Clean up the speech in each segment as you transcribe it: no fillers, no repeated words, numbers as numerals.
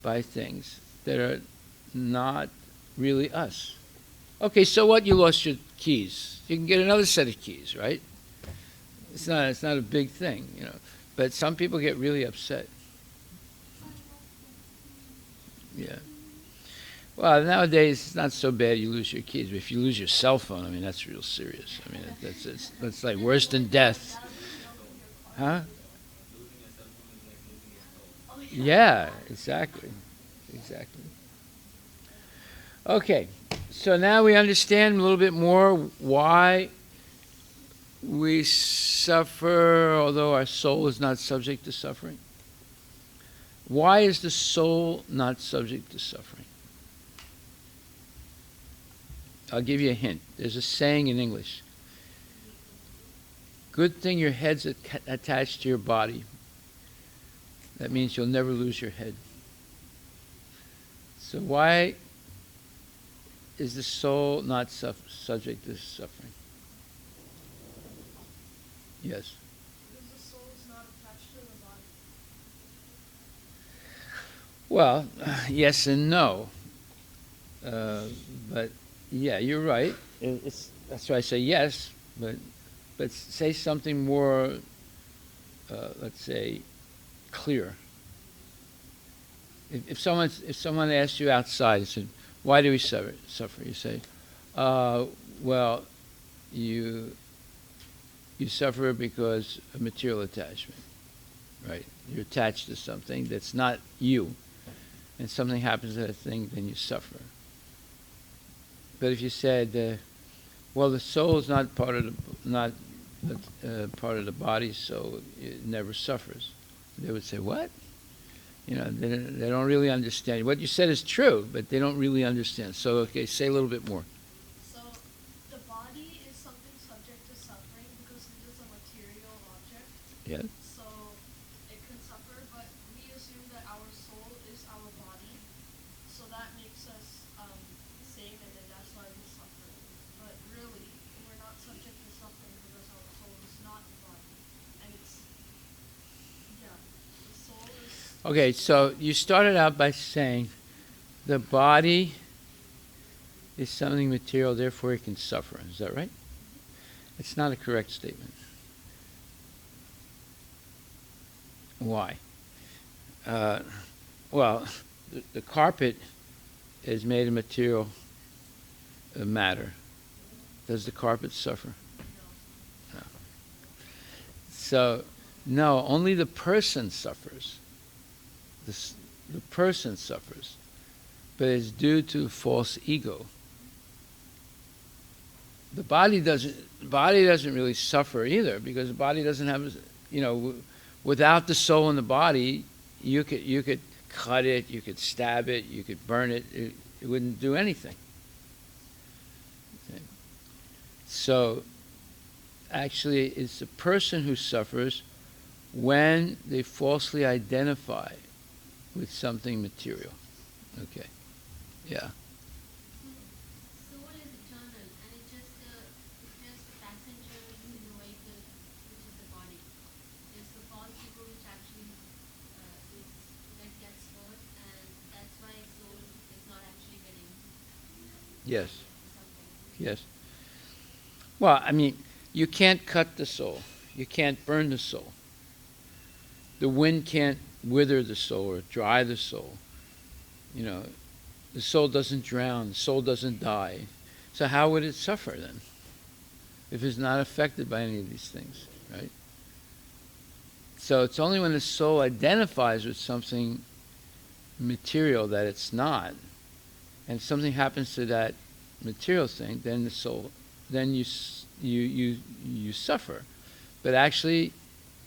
by things that are not really us. Okay, so what? You lost your keys. You can get another set of keys, right? It's not a big thing, you know. But some people get really upset. Yeah. Well, nowadays it's not so bad you lose your keys, but if you lose your cell phone, I mean that's real serious. I mean that's like worse than death. Huh? Yeah, exactly. Exactly. Okay. So now we understand a little bit more why we suffer, although our soul is not subject to suffering. Why is the soul not subject to suffering? I'll give you a hint. There's a saying in English. Good thing your head's attached to your body. That means you'll never lose your head. So why is the soul not subject to suffering? Yes. Because the soul is not attached to the body. Well, yes and no. But yeah, you're right. That's why I say yes, but say something more, let's say, clear. If someone asks you outside and said, "Why do we suffer?" You say, "Well, you suffer because of material attachment, right? You're attached to something that's not you, and something happens to that thing, then you suffer." But if you said, "Well, the soul is not part of the body, so it never suffers," they would say, "What?" You know, they don't really understand. What you said is true, but they don't really understand. So, okay, say a little bit more. So the body is something subject to suffering because it is a material object. Yeah. So it can suffer, but we assume that our soul is our body. So that makes us safe, and then that's why we suffer. But really, we're not subject to suffering because our soul is not the body. And it's, yeah, the soul is. Okay, so you started out by saying the body is something material, therefore it can suffer. Is that right? It's not a correct statement. Why? Well, the carpet is made of material, matter. Does the carpet suffer? No. So, no, only the person suffers. The person suffers, but it's due to false ego. The body doesn't really suffer either, because the body doesn't have, without the soul in the body, you could cut it, you could stab it, you could burn it, it wouldn't do anything. Okay. So actually it's the person who suffers when they falsely identify with something material. Okay. Yeah. Soul is eternal, and it's just a passenger in the vehicle, which is the body. It's the false ego which actually that gets hurt, and that's why soul is not actually getting Yes. something. Yes. Well, I mean, you can't cut the soul. You can't burn the soul. The wind can't wither the soul or dry the soul. You know, the soul doesn't drown, the soul doesn't die. So how would it suffer then? If it's not affected by any of these things, right? So it's only when the soul identifies with something material that it's not, and something happens to that material thing, then you suffer. But actually,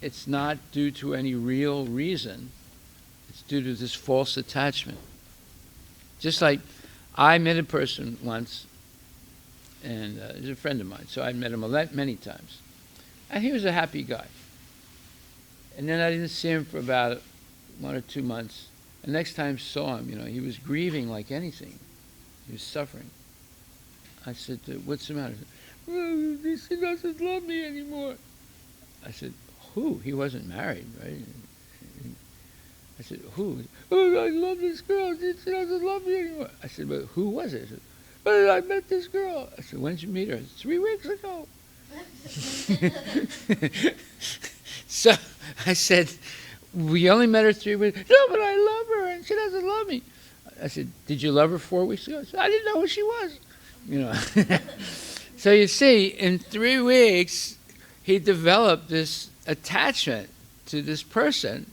it's not due to any real reason. It's due to this false attachment. Just like I met a person once, and he's a friend of mine, so I met him many times. And he was a happy guy. And then I didn't see him for about 1 or 2 months. The next time I saw him, he was grieving like anything. He was suffering. I said, "What's the matter?" "Well, he doesn't love me anymore." I said, "Who?" He wasn't married, right? I said, who? Oh, I love this girl. She doesn't love me anymore. I said, but who was it? He said, "Oh, I met this girl." I said, when did you meet her? 3 weeks ago. So I said, we only met her 3 weeks. No, but I love her and she doesn't love me. I said, did you love her 4 weeks ago? I said, I didn't know who she was. You know. So you see, in 3 weeks, he developed this attachment to this person.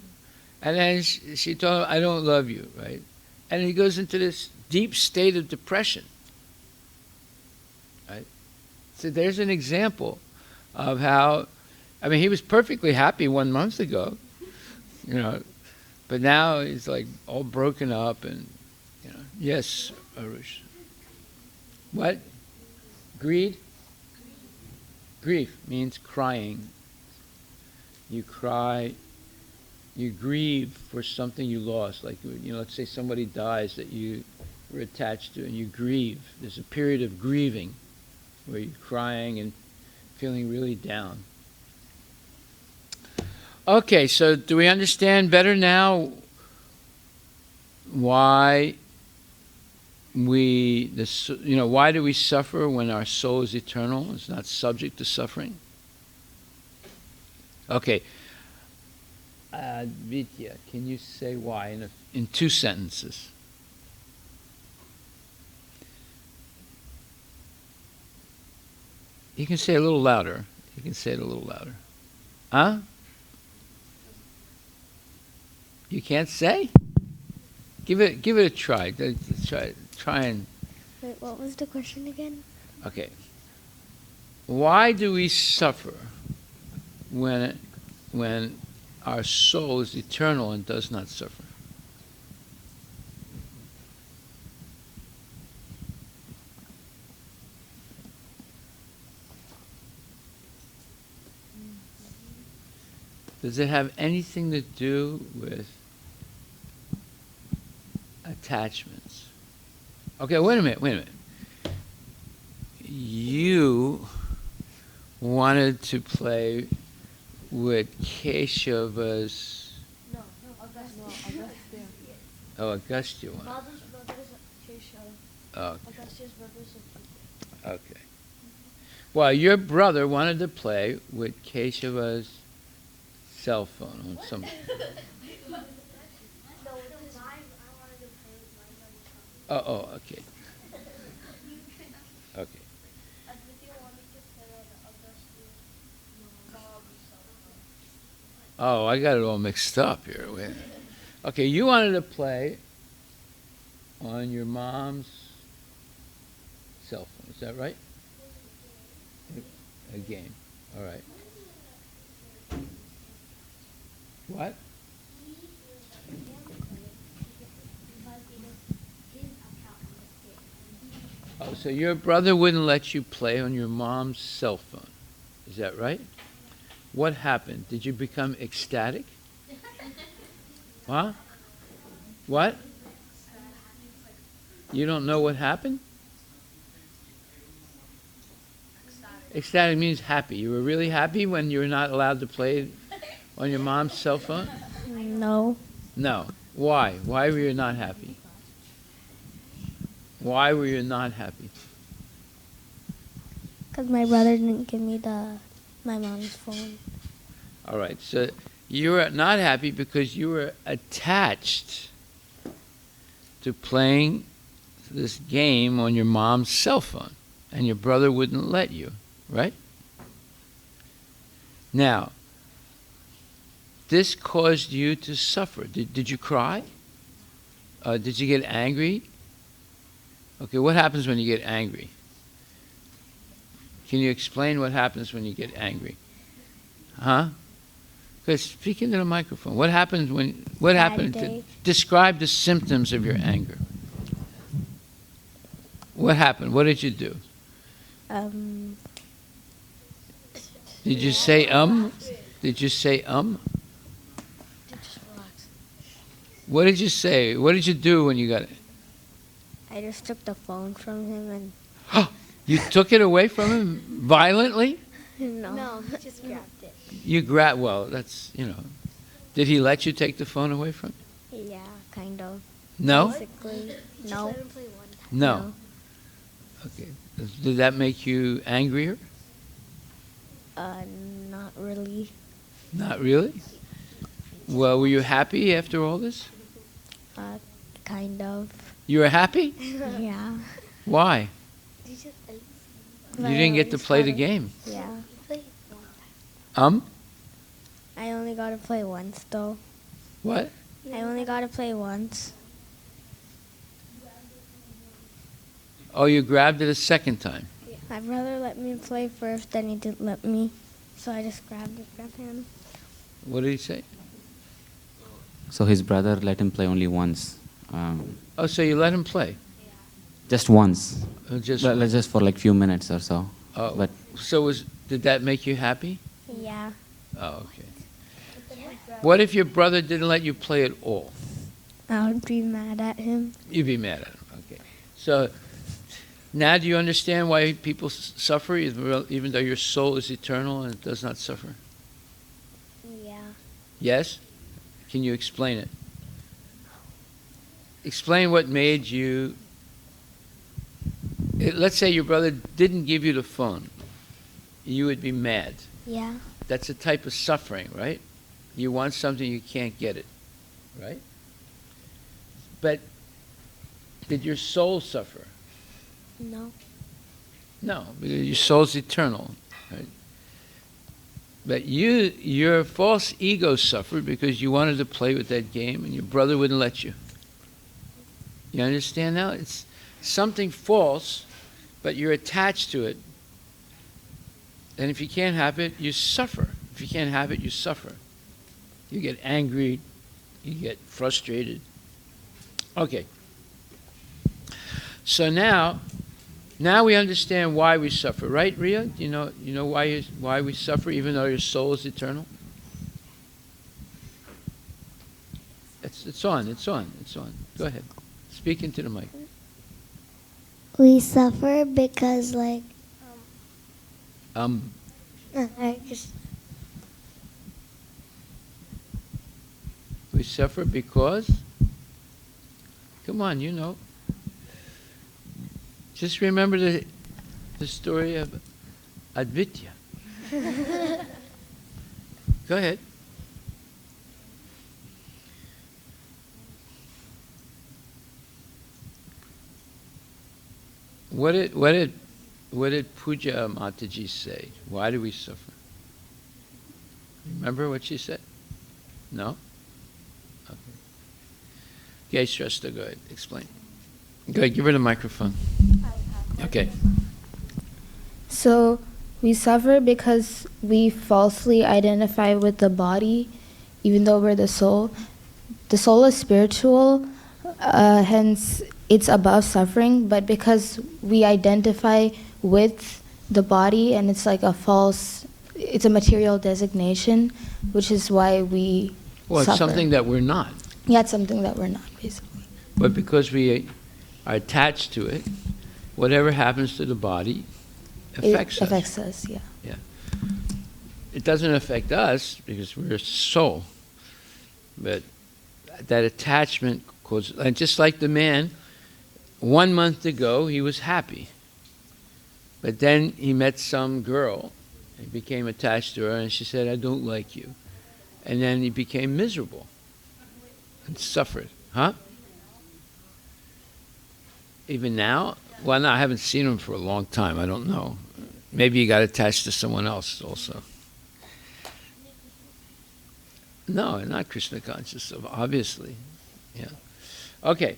And then she told him, I don't love you, right? And he goes into this deep state of depression. Right? So there's an example of how, I mean, he was perfectly happy 1 month ago, you know, but now he's like all broken up and, you know. Yes, Arush. What? Greed? Grief means crying. You cry, you grieve for something you lost. Like, you know, let's say somebody dies that you were attached to and you grieve. There's a period of grieving where you're crying and feeling really down. Okay, so do we understand better now why why do we suffer when our soul is eternal, it's not subject to suffering? Okay. Vidya, can you say why in 2 sentences? You can say it a little louder. You can say it a little louder. Huh? You can't say? Give it a try. Try and. Wait, what was the question again? Okay. Why do we suffer when our soul is eternal and does not suffer? Does it have anything to do with attachments? Okay, wait a minute. You wanted to play with Keshava's... No, Agastya. Oh, Agastya wanted. Father's brother is Keshav. Okay. Agastya's brother is Okay. Well, your brother wanted to play with Keshava's cell phone on some... Oh, okay. Okay. Oh, I got it all mixed up here. Okay, you wanted to play on your mom's cell phone. Is that right? A game. All right. What? Oh, so your brother wouldn't let you play on your mom's cell phone. Is that right? What happened? Did you become ecstatic? Huh? What? You don't know what happened? Ecstatic means happy. You were really happy when you were not allowed to play on your mom's cell phone? No. No. Why? Why were you not happy? Why were you not happy? Because my brother didn't give me my mom's phone. All right. So you were not happy because you were attached to playing this game on your mom's cell phone, and your brother wouldn't let you, right? Now, this caused you to suffer. Did you cry? Did you get angry? Okay, what happens when you get angry? Can you explain what happens when you get angry? Huh? Because speak into the microphone. What happens when? What happened? Describe the symptoms of your anger. What happened? What did you do? Did you say Did you say What did you say? What did you do when you got it? I just took the phone from him and... You took it away from him violently? No, he just grabbed it. Well, that's, Did he let you take the phone away from Yeah, kind of. No? Basically, no. No. Okay. Did that make you angrier? Not really. Not really? Well, were you happy after all this? Kind of. You were happy? Yeah. Why? You didn't get to play the game. Yeah. I only got to play once, though. What? I only got to play once. Oh, you grabbed it a second time. My brother let me play first, then he didn't let me. So I just grabbed him. What did he say? So his brother let him play only once. Oh, so you let him play? Just once. Just Just for like few minutes or so. Oh, But so did that make you happy? Yeah. Oh, okay. What if your brother didn't let you play at all? I would be mad at him. You'd be mad at him. Okay. So now do you understand why people suffer, even though your soul is eternal and it does not suffer? Yeah. Yes? Can you explain it? Explain what made you... Let's say your brother didn't give you the phone. You would be mad. Yeah. That's a type of suffering, right? You want something, you can't get it, right? But did your soul suffer? No. No, because your soul's eternal, right? But your false ego suffered because you wanted to play with that game and your brother wouldn't let you. You understand now? It's something false, but you're attached to it. And if you can't have it, you suffer. If you can't have it, you suffer. You get angry, you get frustrated. Okay. So now we understand why we suffer, right, Ria? You know why we suffer, even though your soul is eternal. It's on. Go ahead. Speak into the mic. We suffer because, We suffer because. Come on, you know. Just remember the story of Advitya. Go ahead. What did Puja Mataji say? Why do we suffer? Remember what she said? No? Okay. Okay, Shrestha, go ahead. Explain. Go ahead, give her the microphone. Okay. So we suffer because we falsely identify with the body, even though we're the soul. The soul is spiritual, hence it's above suffering, but because we identify with the body and it's like it's a material designation, which is why we Well, suffer. it's something that we're not. Yeah, it's something that we're not, basically. But because we are attached to it, whatever happens to the body affects us. It affects us, yeah. Yeah. It doesn't affect us because we're a soul. But that attachment causes, and just like the man, 1 month ago he was happy. But then he met some girl, he became attached to her, and she said, "I don't like you." And then he became miserable and suffered. Huh? Even now? Well, no, I haven't seen him for a long time. I don't know. Maybe he got attached to someone else also. No, not Krishna conscious, obviously. Yeah. Okay.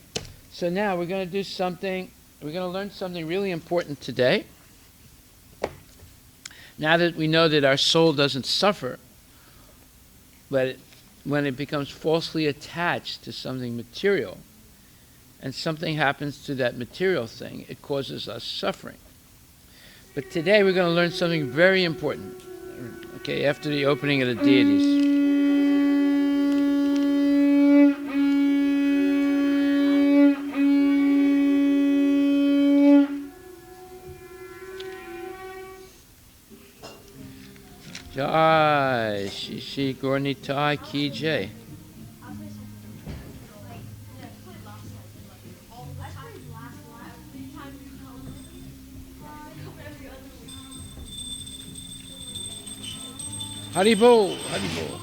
So now we're going to do something. We're going to learn something really important today. Now that we know that our soul doesn't suffer, but when it becomes falsely attached to something material, and something happens to that material thing, it causes us suffering. But today we're going to learn something very important. Okay, after the opening of the deities. Jai Shri Gaura Nitai Ki Jai. Haribol, Haribol.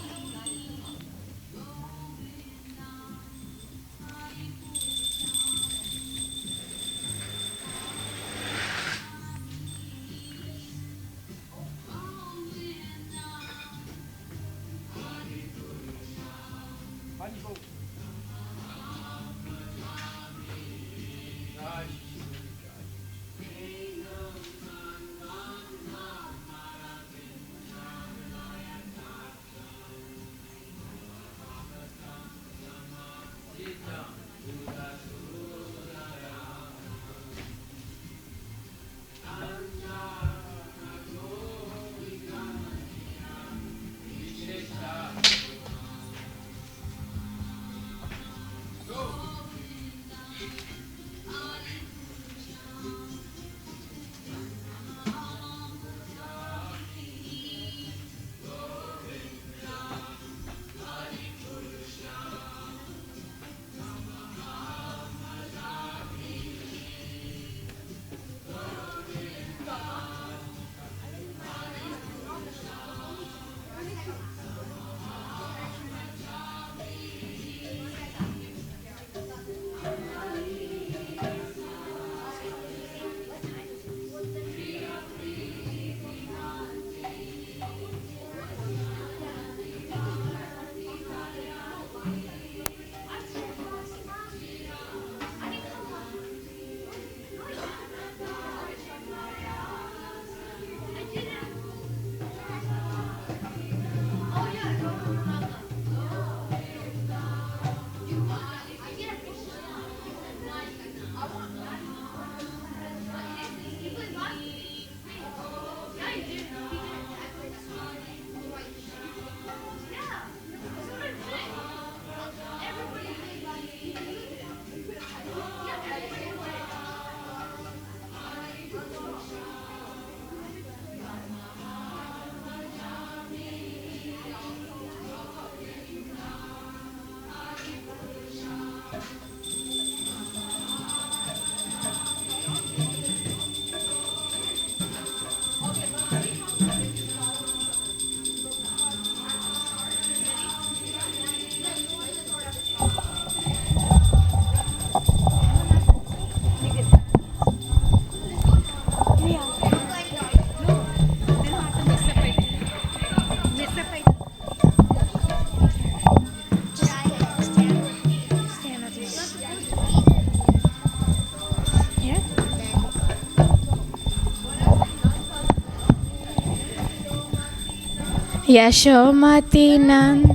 Yashomati Nand.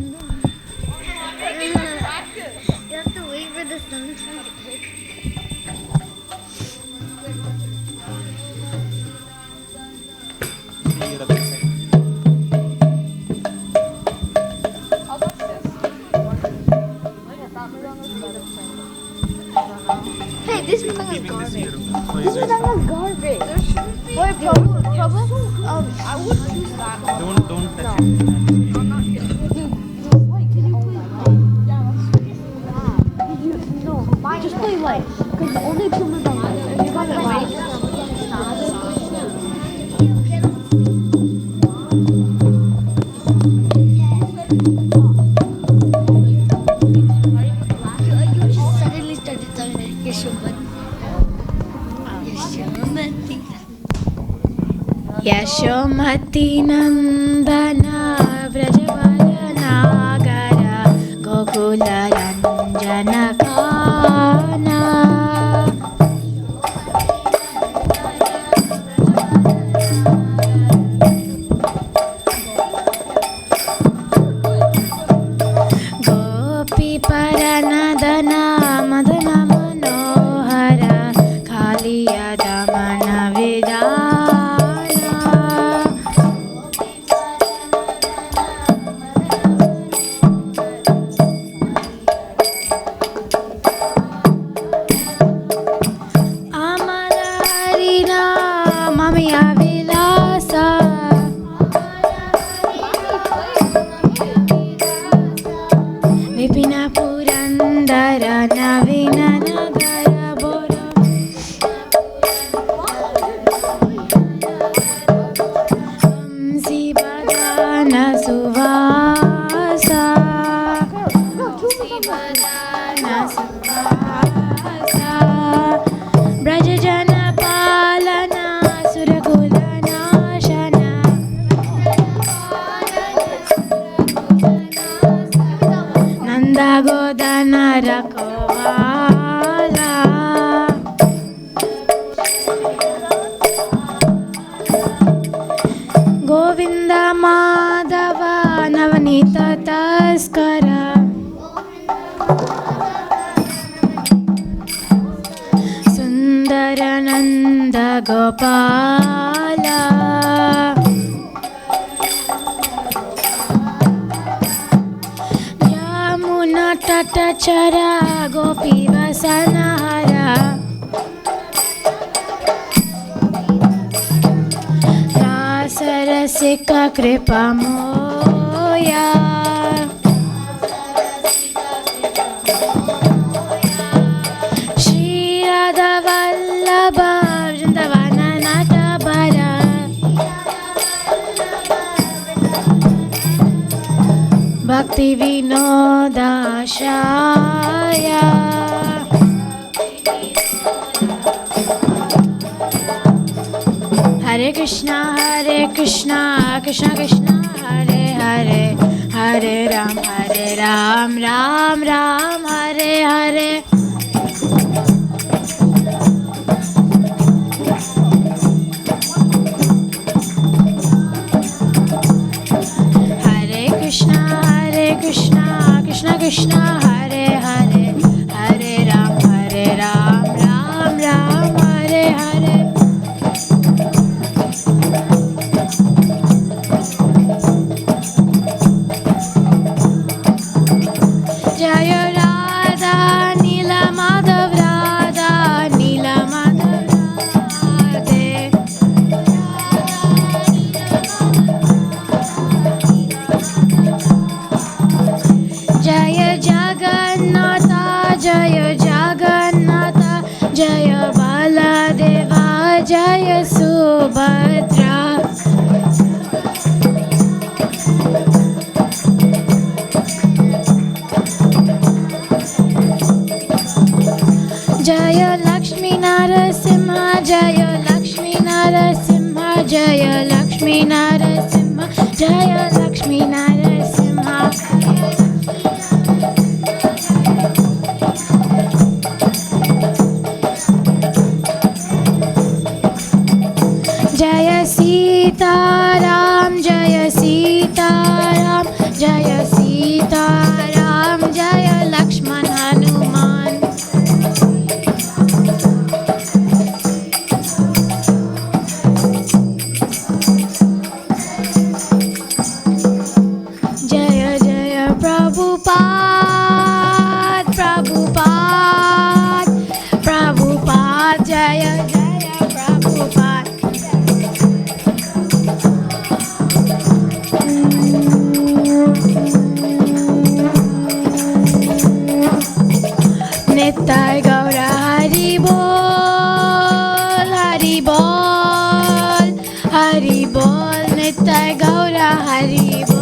You have to wait for the sun to Hey, this is garbage. This is garbage. Wait, Prabhu, I would choose that one. Don't touch it. No, just play light. Because only two members are light. If you got it light. You just suddenly started talking Yashomati. Yashomati Nandana Vrajavana Nagara Gokula Ranjana Kana Gopi Paranadana Madana Manohara Kaliya Damana Vidana Nanda Gopala Yamuna Tata Chara Gopi Vasanahara Rasarasika Kripa Moya Radha Vallabha Vrindavana Natabara Bhakti Vinoda Shaya Hare Krishna Krishna Krishna Hare Hare Hare Ram Ram Ram Hare Hare Krishna Krishna Krishna Hare Hare Hare Ram Ram Ram Hare Hare Jaya Radha Nila Madhav Radha Nila Madhav Radhe Jaya Jagannatha Jaya Jagannatha Jaya Baladeva Jaya Subhadra Jaya Lakshmi Narasimha Jaya Lakshmi Narasimha Jaya Lakshmi Narasimha Jaya Lakshmi Narasimha Jaya Sita Ram Jaya Sita Ram Jaya Sita Ram Jaya Lakshman Hanuman Jaya Jaya Prabhupada Prabhupada Prabhupada Jaya Jaya Prabhupada Nittai Gaura Hari Bol Hari Bol Hari Bol Nittai Gaura Hari Bol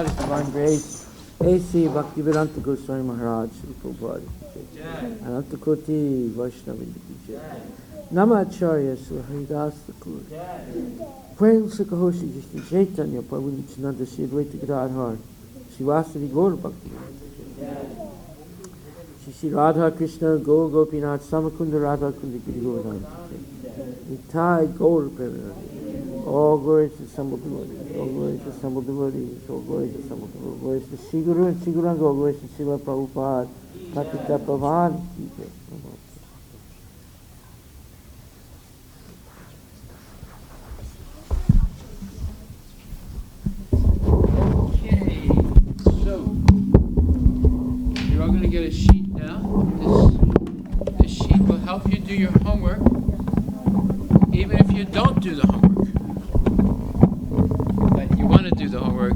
His Divine Grace, A.C. Bhaktivedanta Goswami Maharaj, Sri Prabhupada, Ananta Koti, Vaishnava, Namacharya, Sri Haridas Thakur, Prem Sakahoshi, Krishna Chaitanya, Prabhu Nityananda, Sri Advaita Gadadhar, Sri Vasari Gaur Bhaktivedanta, Sri Radha Krishna, Gaur Gopinath, Samakunda Radha Kunda Giri Govardhan, Nitai Gaur Premanandi. All glories to assembled devotees, all glories to assembled devotees, all glories to assembled devotees, all glories to Sri Guru and Sri Gauranga, all glories to Srila Prabhupada, Patita Prabhupada. Okay, so you're all going to get a sheet now. This sheet will help you do your homework, even if you don't do the homework. You want to do the homework.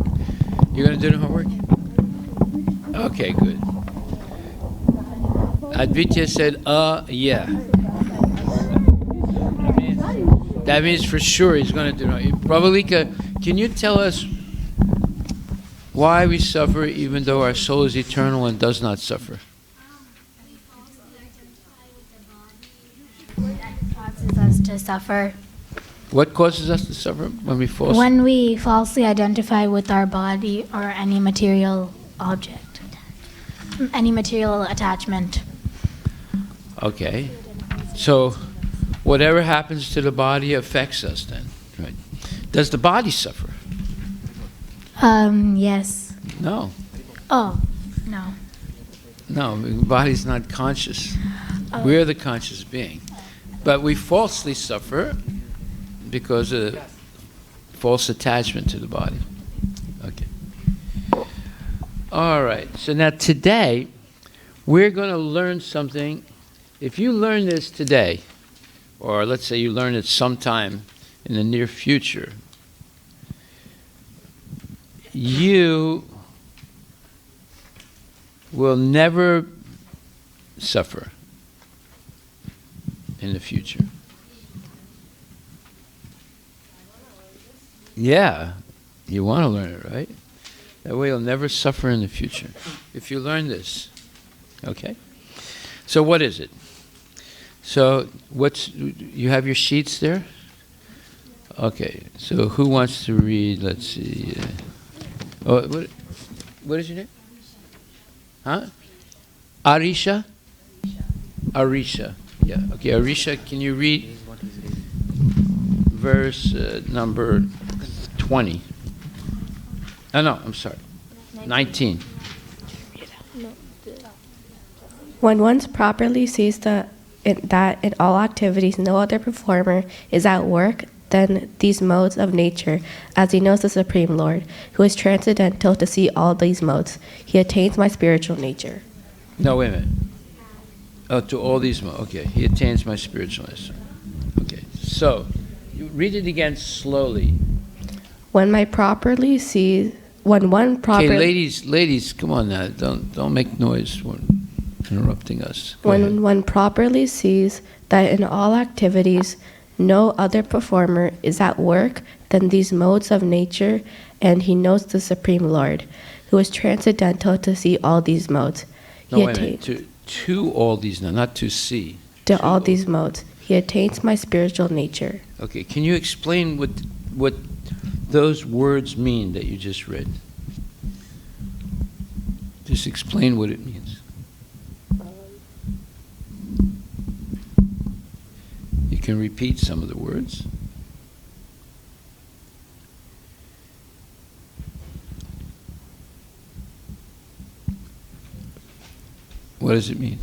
You're going to do the homework? Okay, good. Advitya said, yeah. That means for sure he's going to do it. Prabhalika, can you tell us why we suffer even though our soul is eternal and does not suffer? Causes us to suffer. What causes us to suffer when we fall? When we falsely identify with our body or any material object, any material attachment. Okay. So whatever happens to the body affects us then, right? Does the body suffer? Yes. No. Oh, no. No, the body's not conscious. We're the conscious being. But we falsely suffer because of false attachment to the body. Okay. All right. So now today, we're going to learn something. If you learn this today, or let's say you learn it sometime in the near future, you will never suffer in the future. Yeah, you want to learn it, right? That way you'll never suffer in the future if you learn this. Okay? So what is it? So you have your sheets there? Okay, so who wants to read? Let's see. What is your name? Huh? Arisha? Arisha. Yeah. Okay, Arisha, can you read verse number 20? Oh, no, I'm sorry. 19. When one properly sees that in all activities no other performer is at work than these modes of nature, as he knows the Supreme Lord, who is transcendental to see all these modes, he attains my spiritual nature. No, wait a minute. Oh, to all these modes. Okay, he attains my spiritualness. Okay, so you read it again slowly. When one properly Okay, ladies, come on now. Don't make noise when interrupting us. Go ahead. When one properly sees that in all activities no other performer is at work than these modes of nature, and he knows the Supreme Lord, who is transcendental to see all these modes. No, wait a minute. To all these now, not to see. To all these modes. He attains my spiritual nature. Okay, can you explain what those words mean that you just read? Just explain what it means. You can repeat some of the words. What does it mean?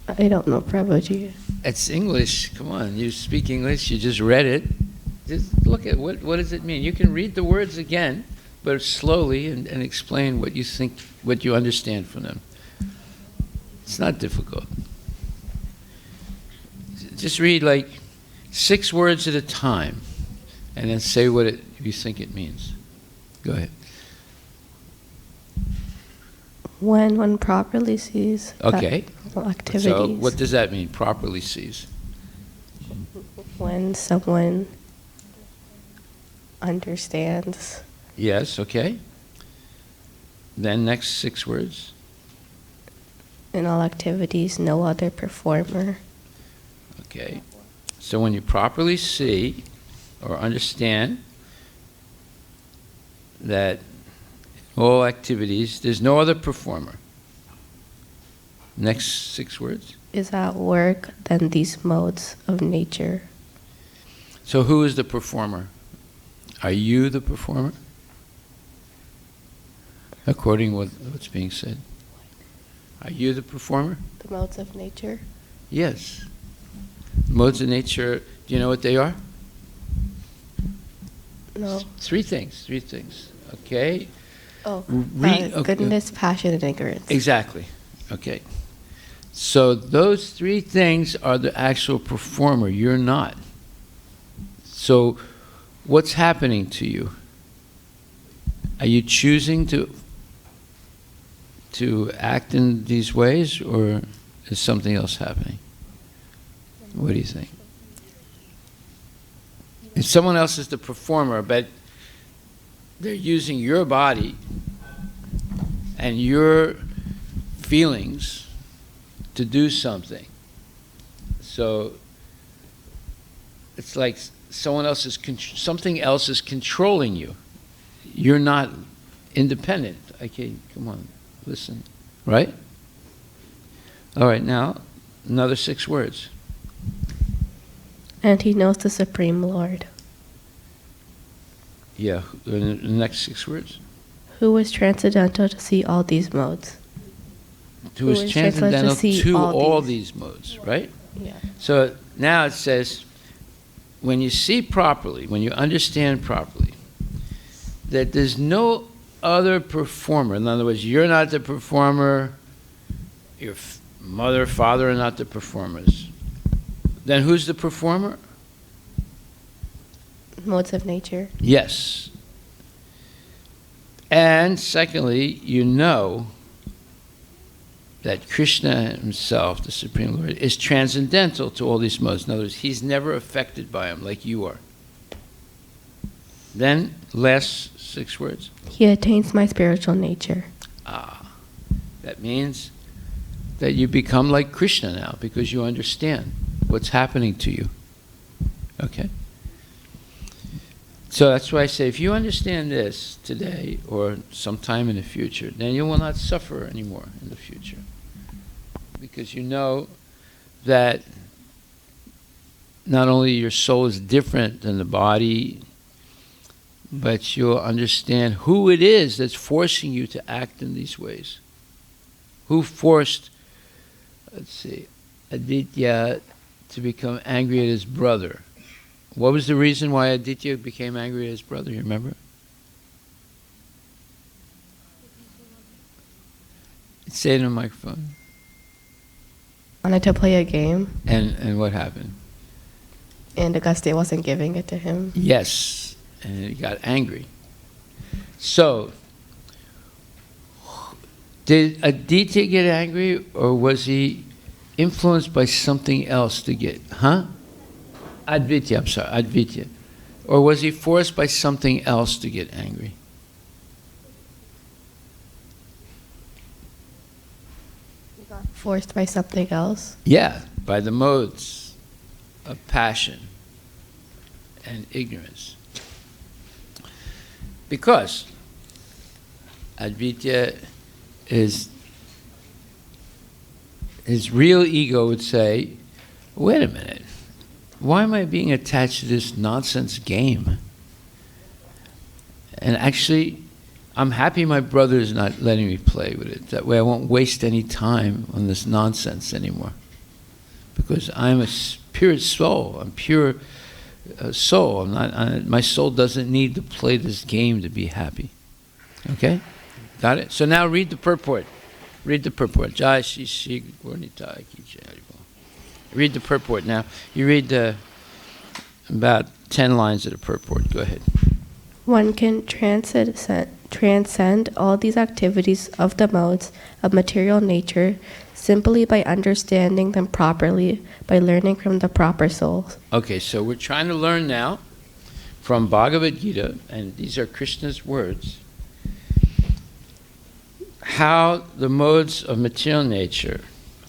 I don't know, Prabhuji. It's English. Come on, you speak English. You just read it. Just look at what does it mean. You can read the words again, but slowly and explain what you think, what you understand from them. It's not difficult. Just read like 6 words at a time, and then say what you think it means. Go ahead. When one properly sees Okay. activities. So what does that mean, properly sees? When someone understands. Yes, okay. Then next 6 words. In all activities, no other performer. Okay. So when you properly see or understand that all activities, there's no other performer. Next 6 words. Is at work than these modes of nature. So who is the performer? Are you the performer? According to what's being said. Are you the performer? The modes of nature? Yes. Modes of nature, do you know what they are? No. 3 things. Okay. Oh, Okay. goodness, passion, and ignorance. Exactly. Okay. So those 3 things are the actual performer. You're not. So what's happening to you? Are you choosing to act in these ways, or is something else happening? What do you think? If someone else is the performer, but they're using your body and your feelings to do something. So it's like something else is controlling you. You're not independent. Okay, come on, listen. Right? All right, now, another 6 words. And he knows the Supreme Lord, Yeah, the next 6 words. who was transcendental to see all these modes. Who is is transcendental see to all all these. these modes, right? Yeah. So now it says, when you see properly, when you understand properly, that there's no other performer. In other words, you're not the performer, your mother, father are not the performers. Then who's the performer? Modes of nature. Yes. And secondly, you know that Krishna himself, the Supreme Lord, is transcendental to all these modes. In other words, he's never affected by them like you are. Then, last 6 words. He attains my spiritual nature. That means that you become like Krishna now because you understand what's happening to you. Okay? So that's why I say, if you understand this today or sometime in the future, then you will not suffer anymore in the future. Because you know that not only your soul is different than the body, but you'll understand who it is that's forcing you to act in these ways. Who forced, let's see, Aditya to become angry at his brother? What was the reason why Aditya became angry at his brother? You remember? Say it in the microphone. Wanted to play a game, And what happened? and Auguste wasn't giving it to him. Yes, and he got angry. So, did Aditya get angry, or was he influenced by something else to get, Advitya. Or was he forced by something else to get angry? Forced by something else. Yeah, by the modes of passion and ignorance. Because Advitya his real ego would say, wait a minute, why am I being attached to this nonsense game? And actually, I'm happy my brother is not letting me play with it. That way I won't waste any time on this nonsense anymore. Because I'm a pure soul. I'm pure soul. My soul doesn't need to play this game to be happy. Okay? Got it? So now read the purport. Read the purport. Jai Shri Shri Gaurnitai Ki Jai. Read the purport now. You read about 10 lines of the purport. Go ahead. One can transcend all these activities of the modes of material nature simply by understanding them properly, by learning from the proper souls. Okay, so we're trying to learn now from Bhagavad Gita, and these are Krishna's words, how the modes of material nature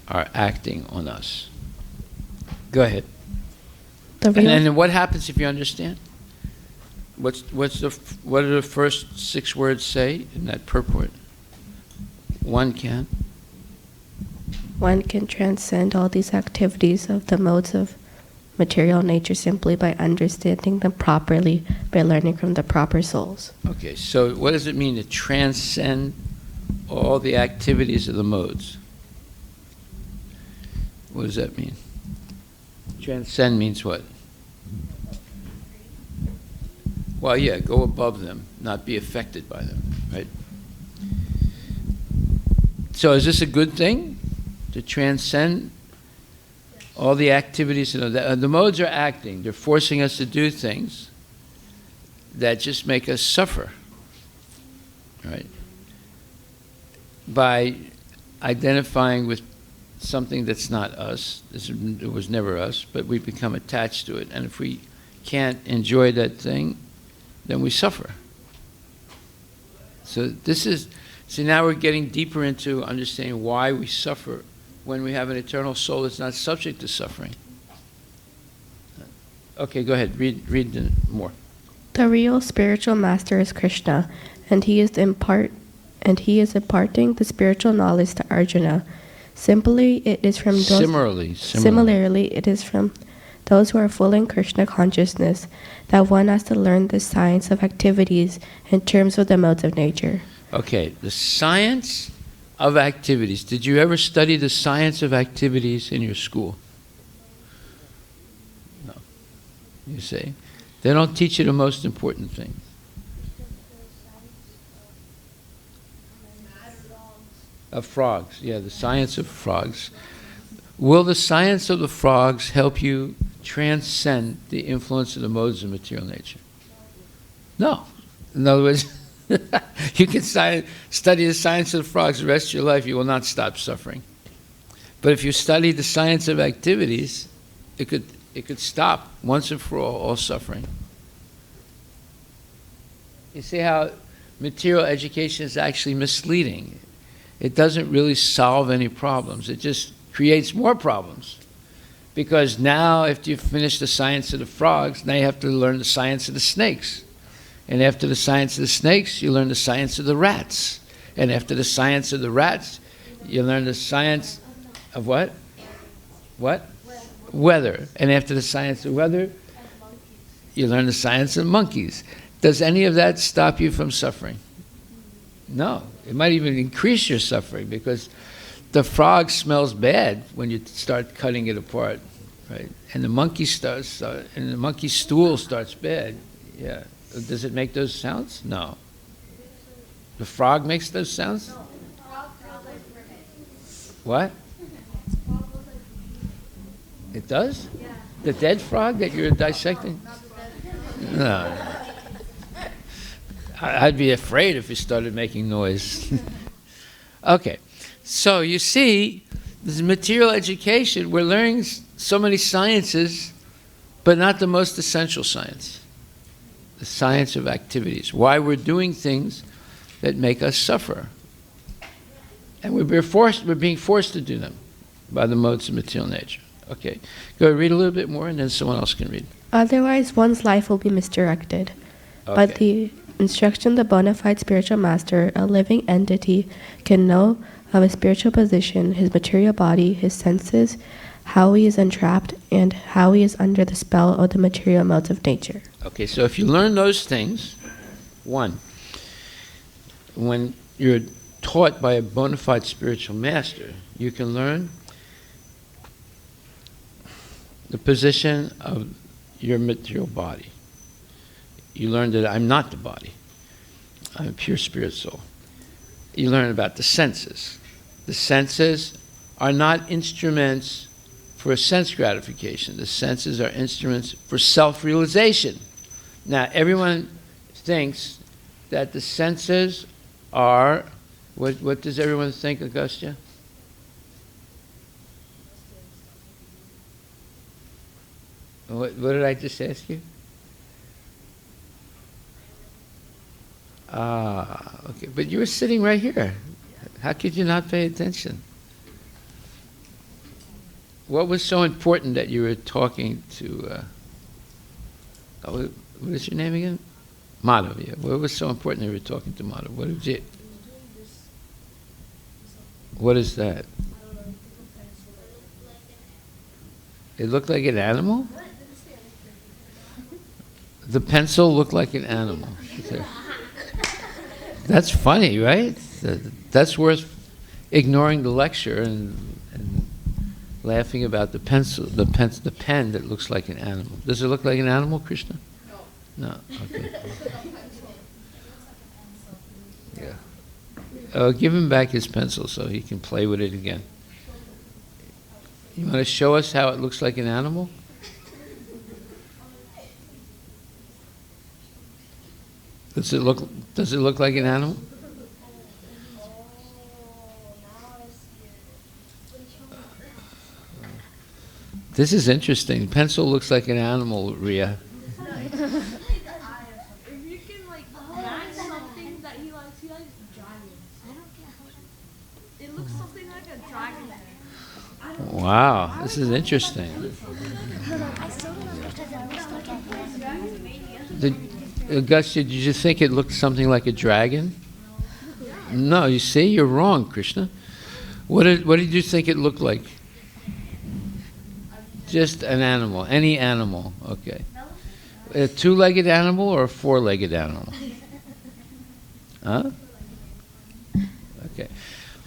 are acting on us. Go ahead. And then what happens if you understand? What do the first 6 words say in that purport? One can transcend all these activities of the modes of material nature simply by understanding them properly, by learning from the proper souls. Okay, so what does it mean to transcend all the activities of the modes? What does that mean? Transcend means what? Well, yeah, go above them, not be affected by them, right? So is this a good thing, to transcend all the activities? The modes are acting. They're forcing us to do things that just make us suffer, right? By identifying with something that's not us. It was never us, but we become attached to it. And if we can't enjoy that thing, then we suffer. So now we're getting deeper into understanding why we suffer when we have an eternal soul that's not subject to suffering. Okay, go ahead, read more. The real spiritual master is Krishna, and he is in part and he is imparting the spiritual knowledge to Arjuna. Similarly, it is from those who are full in Krishna consciousness that one has to learn the science of activities in terms of the modes of nature. Okay, the science of activities. Did you ever study the science of activities in your school? No. You see? They don't teach you the most important thing. Of frogs, yeah, the science of frogs. Will the science of the frogs help you transcend the influence of the modes of material nature? No. In other words, you can study the science of the frogs the rest of your life, you will not stop suffering. But if you study the science of activities, it could stop once and for all suffering. You see how material education is actually misleading. It doesn't really solve any problems. It just creates more problems. Because now, after you finish the science of the frogs, now you have to learn the science of the snakes. And after the science of the snakes, you learn the science of the rats. And after the science of the rats, you learn the science of what? What? Weather. And after the science of weather, you learn the science of monkeys. Does any of that stop you from suffering? No. It might even increase your suffering, because the frog smells bad when you start cutting it apart, right? And the monkey and the monkey stool starts bad. Yeah. Does it make those sounds? No. The frog makes those sounds? What? It does? The dead frog that you're dissecting? No. I'd be afraid if it started making noise. Okay. So you see, this material education, we're learning so many sciences, but not the most essential science. The science of activities. Why we're doing things that make us suffer. And we're being forced to do them by the modes of material nature. Okay. Go ahead, read a little bit more, and then someone else can read. Otherwise, one's life will be misdirected. Okay. But the instruction the bona fide spiritual master, a living entity, can know of his spiritual position, his material body, his senses, how he is entrapped, and how he is under the spell of the material modes of nature. Okay, so if you learn those things, one, when you're taught by a bona fide spiritual master, you can learn the position of your material body. You learn that I'm not the body. I'm a pure spirit soul. You learn about the senses. The senses are not instruments for sense gratification. The senses are instruments for self-realization. Now, everyone thinks that the senses are, what does everyone think, Augustia? What did I just ask you? Okay, but you were sitting right here. How could you not pay attention? What was so important that you were talking to, what is your name again? Madhav, yeah. What was so important that you were talking to Madhav? What is that? It looked like an animal? The pencil looked like an animal. That's funny, right? That's worth ignoring the lecture and laughing about the pencil, the pen that looks like an animal. Does it look like an animal, Krishna? No. Okay. Yeah. Give him back his pencil so he can play with it again. You want to show us how it looks like an animal? Does it look like an animal? This is interesting. Pencil looks like an animal, Ria. If you can match something that he likes dragons. It looks something like a dragon. Wow, this is interesting. Augustia, did you think it looked something like a dragon? No, you see, you're wrong, Krishna. What did you think it looked like? Just an animal, any animal, okay. A two-legged animal or a four-legged animal? Huh? Okay.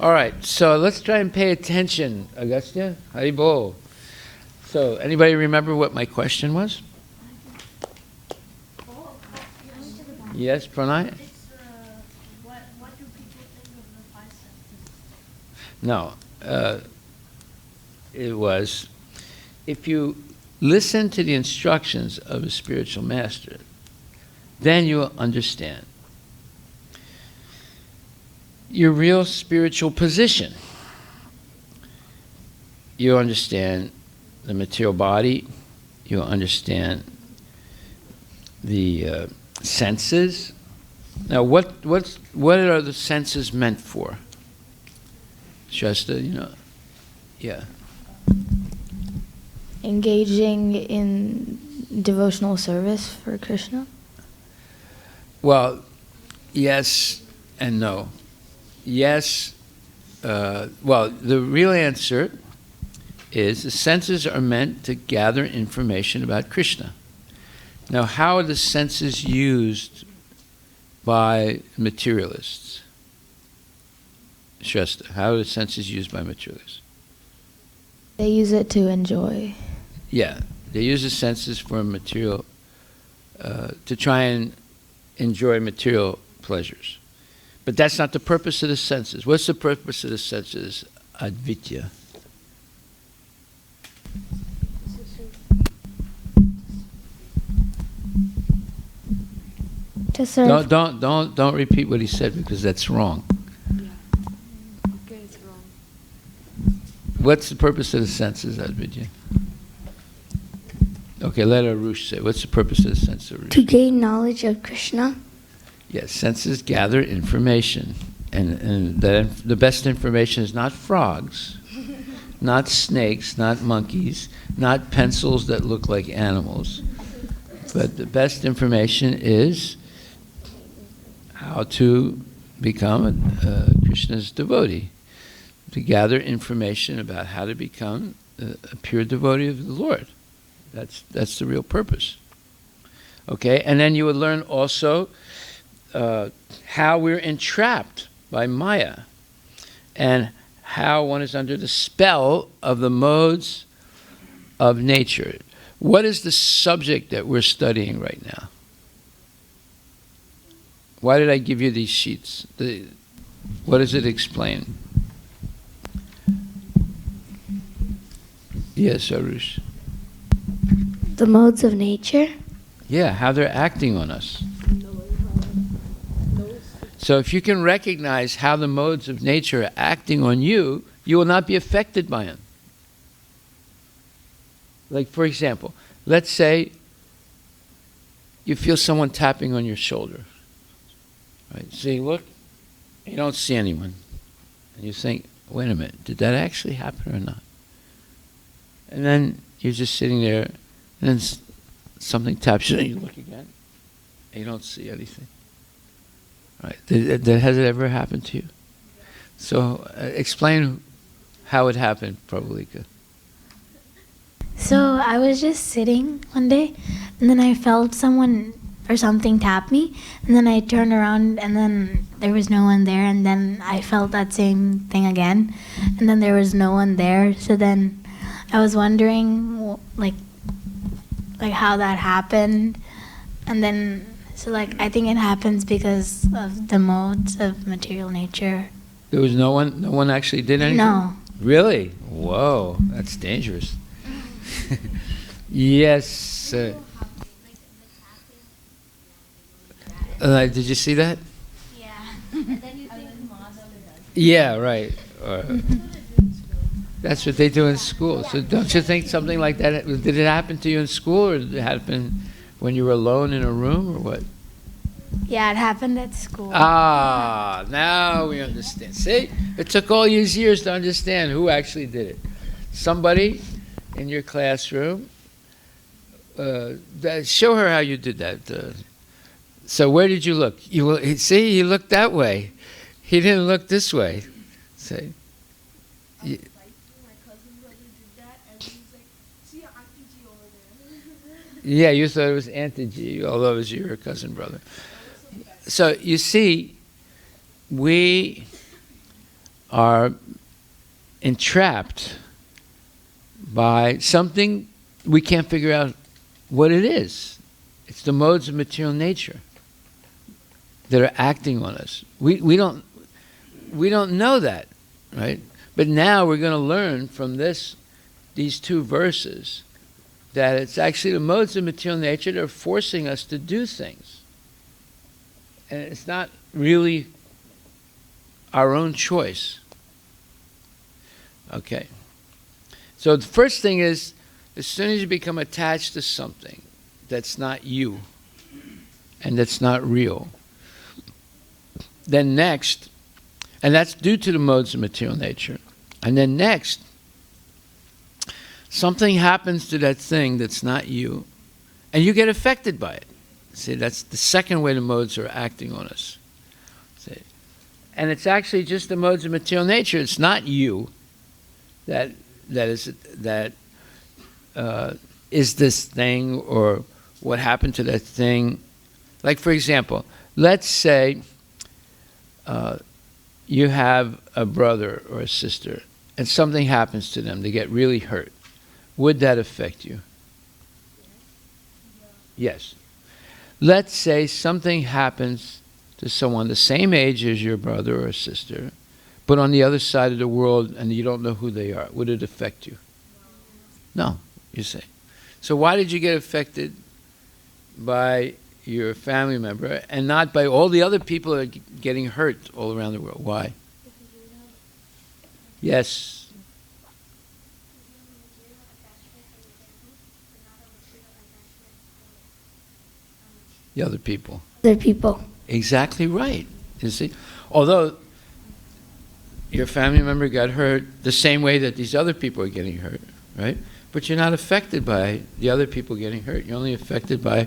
All right, so let's try and pay attention. Agastya, Haribo. So, anybody remember what my question was? Yes, Pranay? It's what do people think of the five senses? No. It was, if you listen to the instructions of a spiritual master, then you will understand your real spiritual position. You understand the material body, you understand the senses. Now, what are the senses meant for? Shasta, yeah. Engaging in devotional service for Krishna? Well, yes and no. Yes, well, the real answer is the senses are meant to gather information about Krishna. Now, how are the senses used by materialists? Shasta, how are the senses used by materialists? They use it to enjoy. Yeah, they use the senses for material, to try and enjoy material pleasures. But that's not the purpose of the senses. What's the purpose of the senses? Advitya. To serve. Don't repeat what he said because that's wrong. Okay, it's wrong. What's the purpose of the senses, Advitya? Okay, let Arush say. What's the purpose of the senses, Arush? To gain knowledge of Krishna. Yes, senses gather information. And the best information is not frogs, not snakes, not monkeys, not pencils that look like animals. But the best information is how to become Krishna's devotee, to gather information about how to become a pure devotee of the Lord. That's the real purpose. Okay, and then you would learn also how we're entrapped by Maya and how one is under the spell of the modes of nature. What is the subject that we're studying right now? Why did I give you these sheets? What does it explain? Yes, Arush. The modes of nature. Yeah, how they're acting on us. So if you can recognize how the modes of nature are acting on you, you will not be affected by them. Like, for example, let's say you feel someone tapping on your shoulder. Right? So you look, you don't see anyone. And you think, wait a minute, did that actually happen or not? And then you're just sitting there, and then something taps you, and you look again, and you don't see anything. Right? Has it ever happened to you? So explain how it happened, Prabhu. So I was just sitting one day, and then I felt someone or something tap me, and then I turned around, and then there was no one there, and then I felt that same thing again, and then there was no one there. So then I was wondering, like how that happened, and then I think it happens because of the modes of material nature. There was no one. No one actually did anything. No. Really? Whoa, that's dangerous. Yes. Did you see that? Yeah. And then you think, Yeah, right. That's what they do in school. So don't you think something like that, did it happen to you in school, or did it happen when you were alone in a room, or what? Yeah, it happened at school. Ah, now we understand. See? It took all these years to understand who actually did it. Somebody in your classroom, show her how you did that. So where did you look? See, you looked that way. He didn't look this way. Say, I was like, my cousin brother did that, and he was like, see an Auntie G over there. yeah, you thought it was Auntie G, although it was your cousin brother. So you see, we are entrapped by something we can't figure out what it is. It's the modes of material nature that are acting on us. We don't know that, right? But now we're going to learn from these two verses that it's actually the modes of material nature that are forcing us to do things. And it's not really our own choice. Okay. So the first thing is, as soon as you become attached to something that's not you and that's not real, then next, and that's due to the modes of material nature, and then next, something happens to that thing that's not you, and you get affected by it. See, that's the second way the modes are acting on us. See? And it's actually just the modes of material nature. It's not you that is this thing or what happened to that thing. Like, for example, let's say you have a brother or a sister and something happens to them. They get really hurt. Would that affect you? Yes. Let's say something happens to someone the same age as your brother or sister, but on the other side of the world and you don't know who they are. Would it affect you? No, you say. So why did you get affected by your family member and not by all the other people that are getting hurt all around the world? Why? Yes. The other people. Other people. Exactly right. You see? Although your family member got hurt the same way that these other people are getting hurt, right? But you're not affected by the other people getting hurt. You're only affected by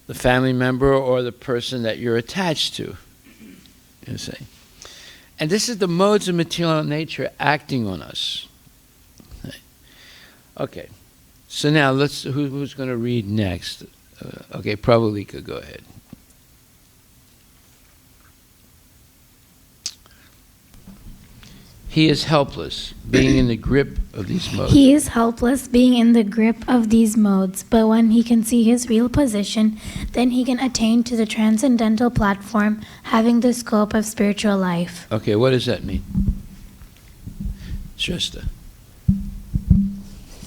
the family member or the person that you're attached to. You see? And this is the modes of material nature acting on us. Okay. So now who's going to read next? Okay, Prabhu, go ahead. He is helpless, being in the grip of these modes. He is helpless, being in the grip of these modes, but when he can see his real position, then he can attain to the transcendental platform, having the scope of spiritual life. Okay, what does that mean? Shasta.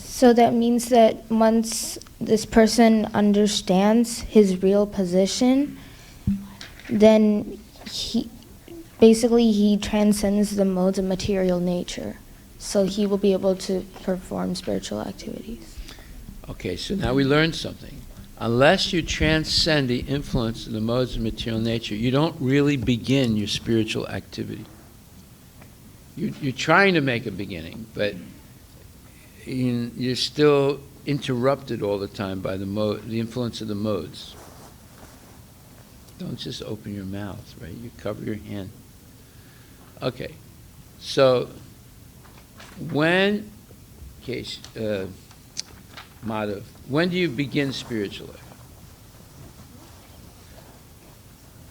So that means that once this person understands his real position, then he transcends the modes of material nature. So he will be able to perform spiritual activities. Okay, so now we learned something. Unless you transcend the influence of the modes of material nature, you don't really begin your spiritual activity. You're trying to make a beginning, but you're still interrupted all the time by the influence of the modes. Don't just open your mouth, right? You cover your hand. Okay, so Madhav, when do you begin spiritual life?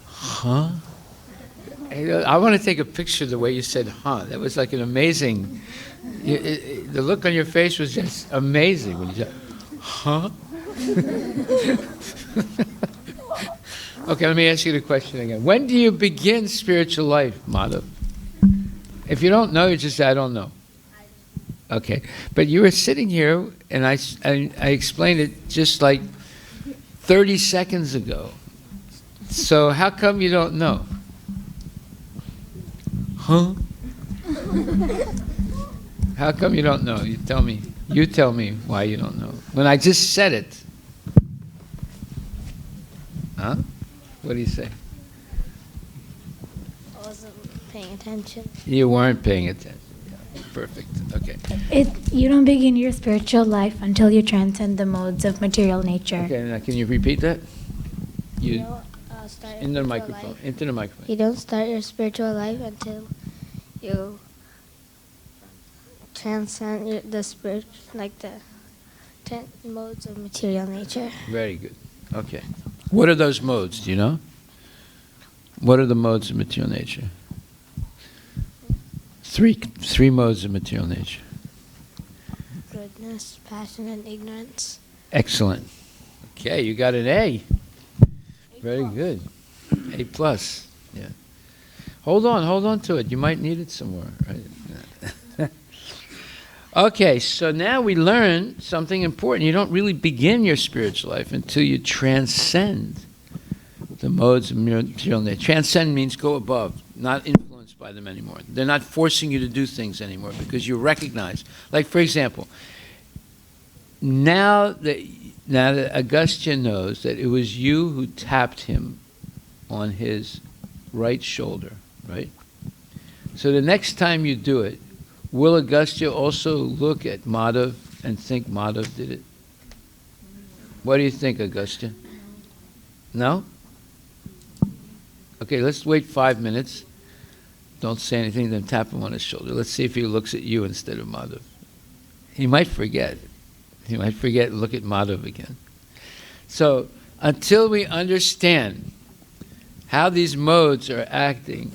Huh? I want to take a picture of the way you said huh. That was like an amazing, the look on your face was just amazing when you said, huh? Okay, let me ask you the question again. When do you begin spiritual life, Madhav? If you don't know, you just say, I don't know. Okay, but you were sitting here, and I explained it just like 30 seconds ago. So how come you don't know? Huh? How come you don't know? You tell me. You tell me why you don't know. When I just said it. Huh? What do you say? I wasn't paying attention. You weren't paying attention. Yeah, perfect. Okay. You don't begin your spiritual life until you transcend the modes of material nature. Okay, now can you repeat that? You not start Into the your spiritual microphone. life. Into the microphone. You don't start your spiritual life until you transcend the spirit, like the 10 modes of material nature. Very good. Okay. What are those modes? Do you know? What are the modes of material nature? Three modes of material nature. Goodness, passion, and ignorance. Excellent. Okay, you got an A. Very good. A plus. Yeah. Hold on to it. You might need it somewhere. Right? Okay, so now we learn something important. You don't really begin your spiritual life until you transcend the modes of material nature. Transcend means go above, not influenced by them anymore. They're not forcing you to do things anymore because you recognize. Like, for example, now that Agastya knows that it was you who tapped him on his right shoulder, right? So the next time you do it, will Agastya also look at Madhav and think Madhav did it? What do you think, Agastya? No? Okay, let's wait 5 minutes. Don't say anything, then tap him on his shoulder. Let's see if he looks at you instead of Madhav. He might forget. He might forget and look at Madhav again. So, until we understand how these modes are acting,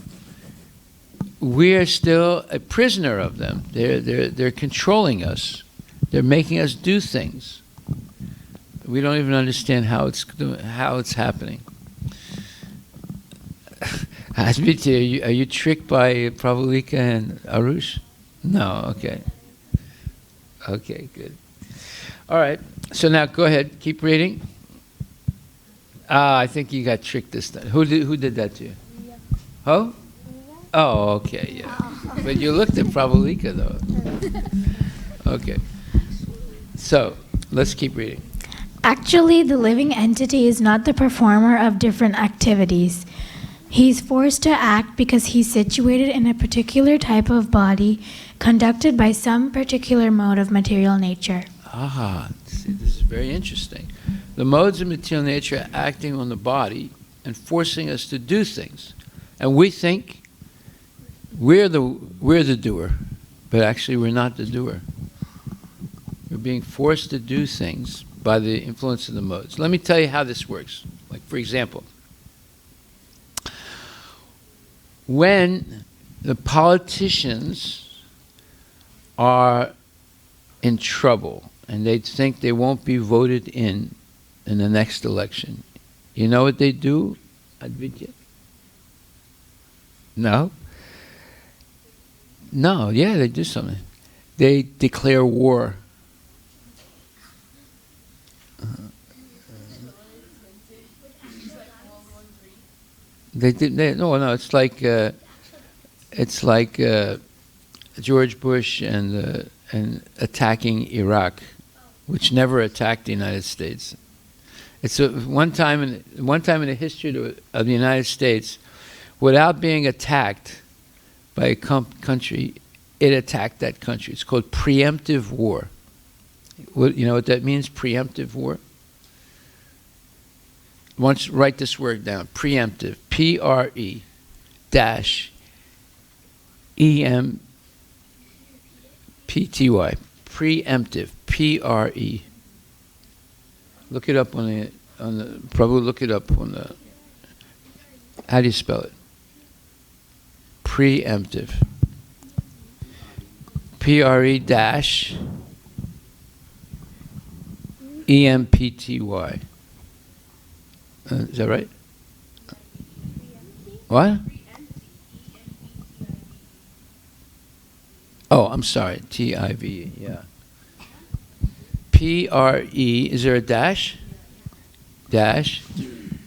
we are still a prisoner of them. They're controlling us. They're making us do things. We don't even understand how it's happening. Asmiti, are you tricked by Prabhu and Arush? No, okay. Okay, good. All right, so now go ahead, keep reading. I think you got tricked this time. Who did that to you? Yeah. Who? Oh, okay, yeah. But you looked at Prabhu though. Okay. So, let's keep reading. Actually, the living entity is not the performer of different activities. He's forced to act because he's situated in a particular type of body conducted by some particular mode of material nature. See, this is very interesting. The modes of material nature are acting on the body and forcing us to do things. And we think we're the doer, but actually we're not the doer. We're being forced to do things by the influence of the modes. Let me tell you how this works. Like, for example, when the politicians are in trouble and they think they won't be voted in the next election, you know what they do, Advitya? No? No, yeah, they do something. They declare war. No. It's like George Bush and attacking Iraq, which never attacked the United States. It's one time in the history of the United States, without being attacked by a country, it attacked that country. It's called preemptive war. You know what that means? Preemptive war. Once write this word down. Preemptive. P-R-E dash E-M-P-T-Y. Preemptive. P-R-E. Look it up on the Prabhu, look it up on the, how do you spell it? Preemptive. P-R-E dash E-M-P-T-Y. Is that right? What? Oh, I'm sorry. T-I-V-E, yeah. P-R-E, is there a dash? Dash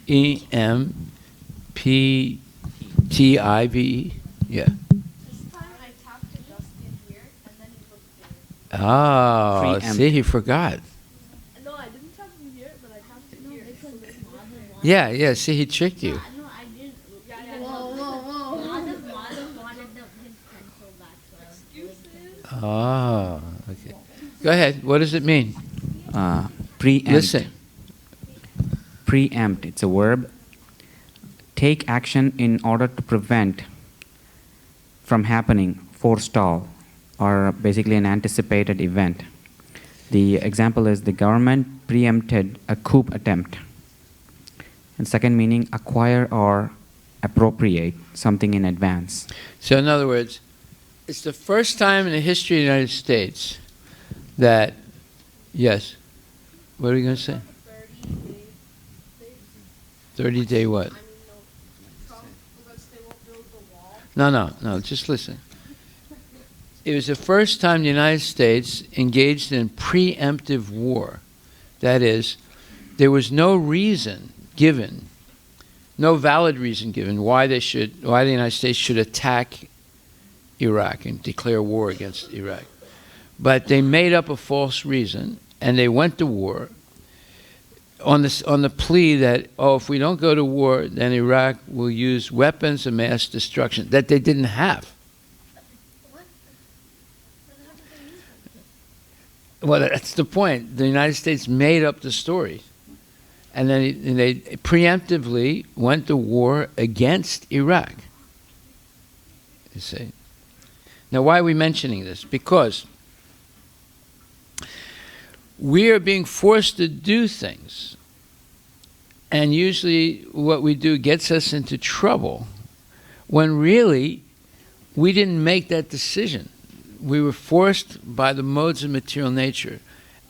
E-M-P-T-I-V-E, yeah. This time I tapped it just in here, and then it looked there. Oh, Preempt. see, he forgot. No, I didn't tap it here, but I tapped it here. Yeah, see, he tricked you. No, I didn't. Yeah. Madhav wanted his pencil back. Excuses. Oh, okay. Go ahead, what does it mean? Preempt. Listen. Preempt. It's a verb. take action in order to prevent from happening, forestall, or basically an anticipated event. The example is the government preempted a coup attempt. And second meaning, acquire or appropriate something in advance. So in other words, it's the first time in the history of the United States that, yes, what are you going to say? 30-day what? No, just listen. It was the first time the United States engaged in preemptive war. That is, there was no reason given, no valid reason given why the United States should attack Iraq and declare war against Iraq. But they made up a false reason, and they went to war on the plea that, if we don't go to war, then Iraq will use weapons of mass destruction that they didn't have. Well, that's the point. The United States made up the story. And then they preemptively went to war against Iraq. You see? Now, why are we mentioning this? Because we are being forced to do things. And usually what we do gets us into trouble when really we didn't make that decision. We were forced by the modes of material nature.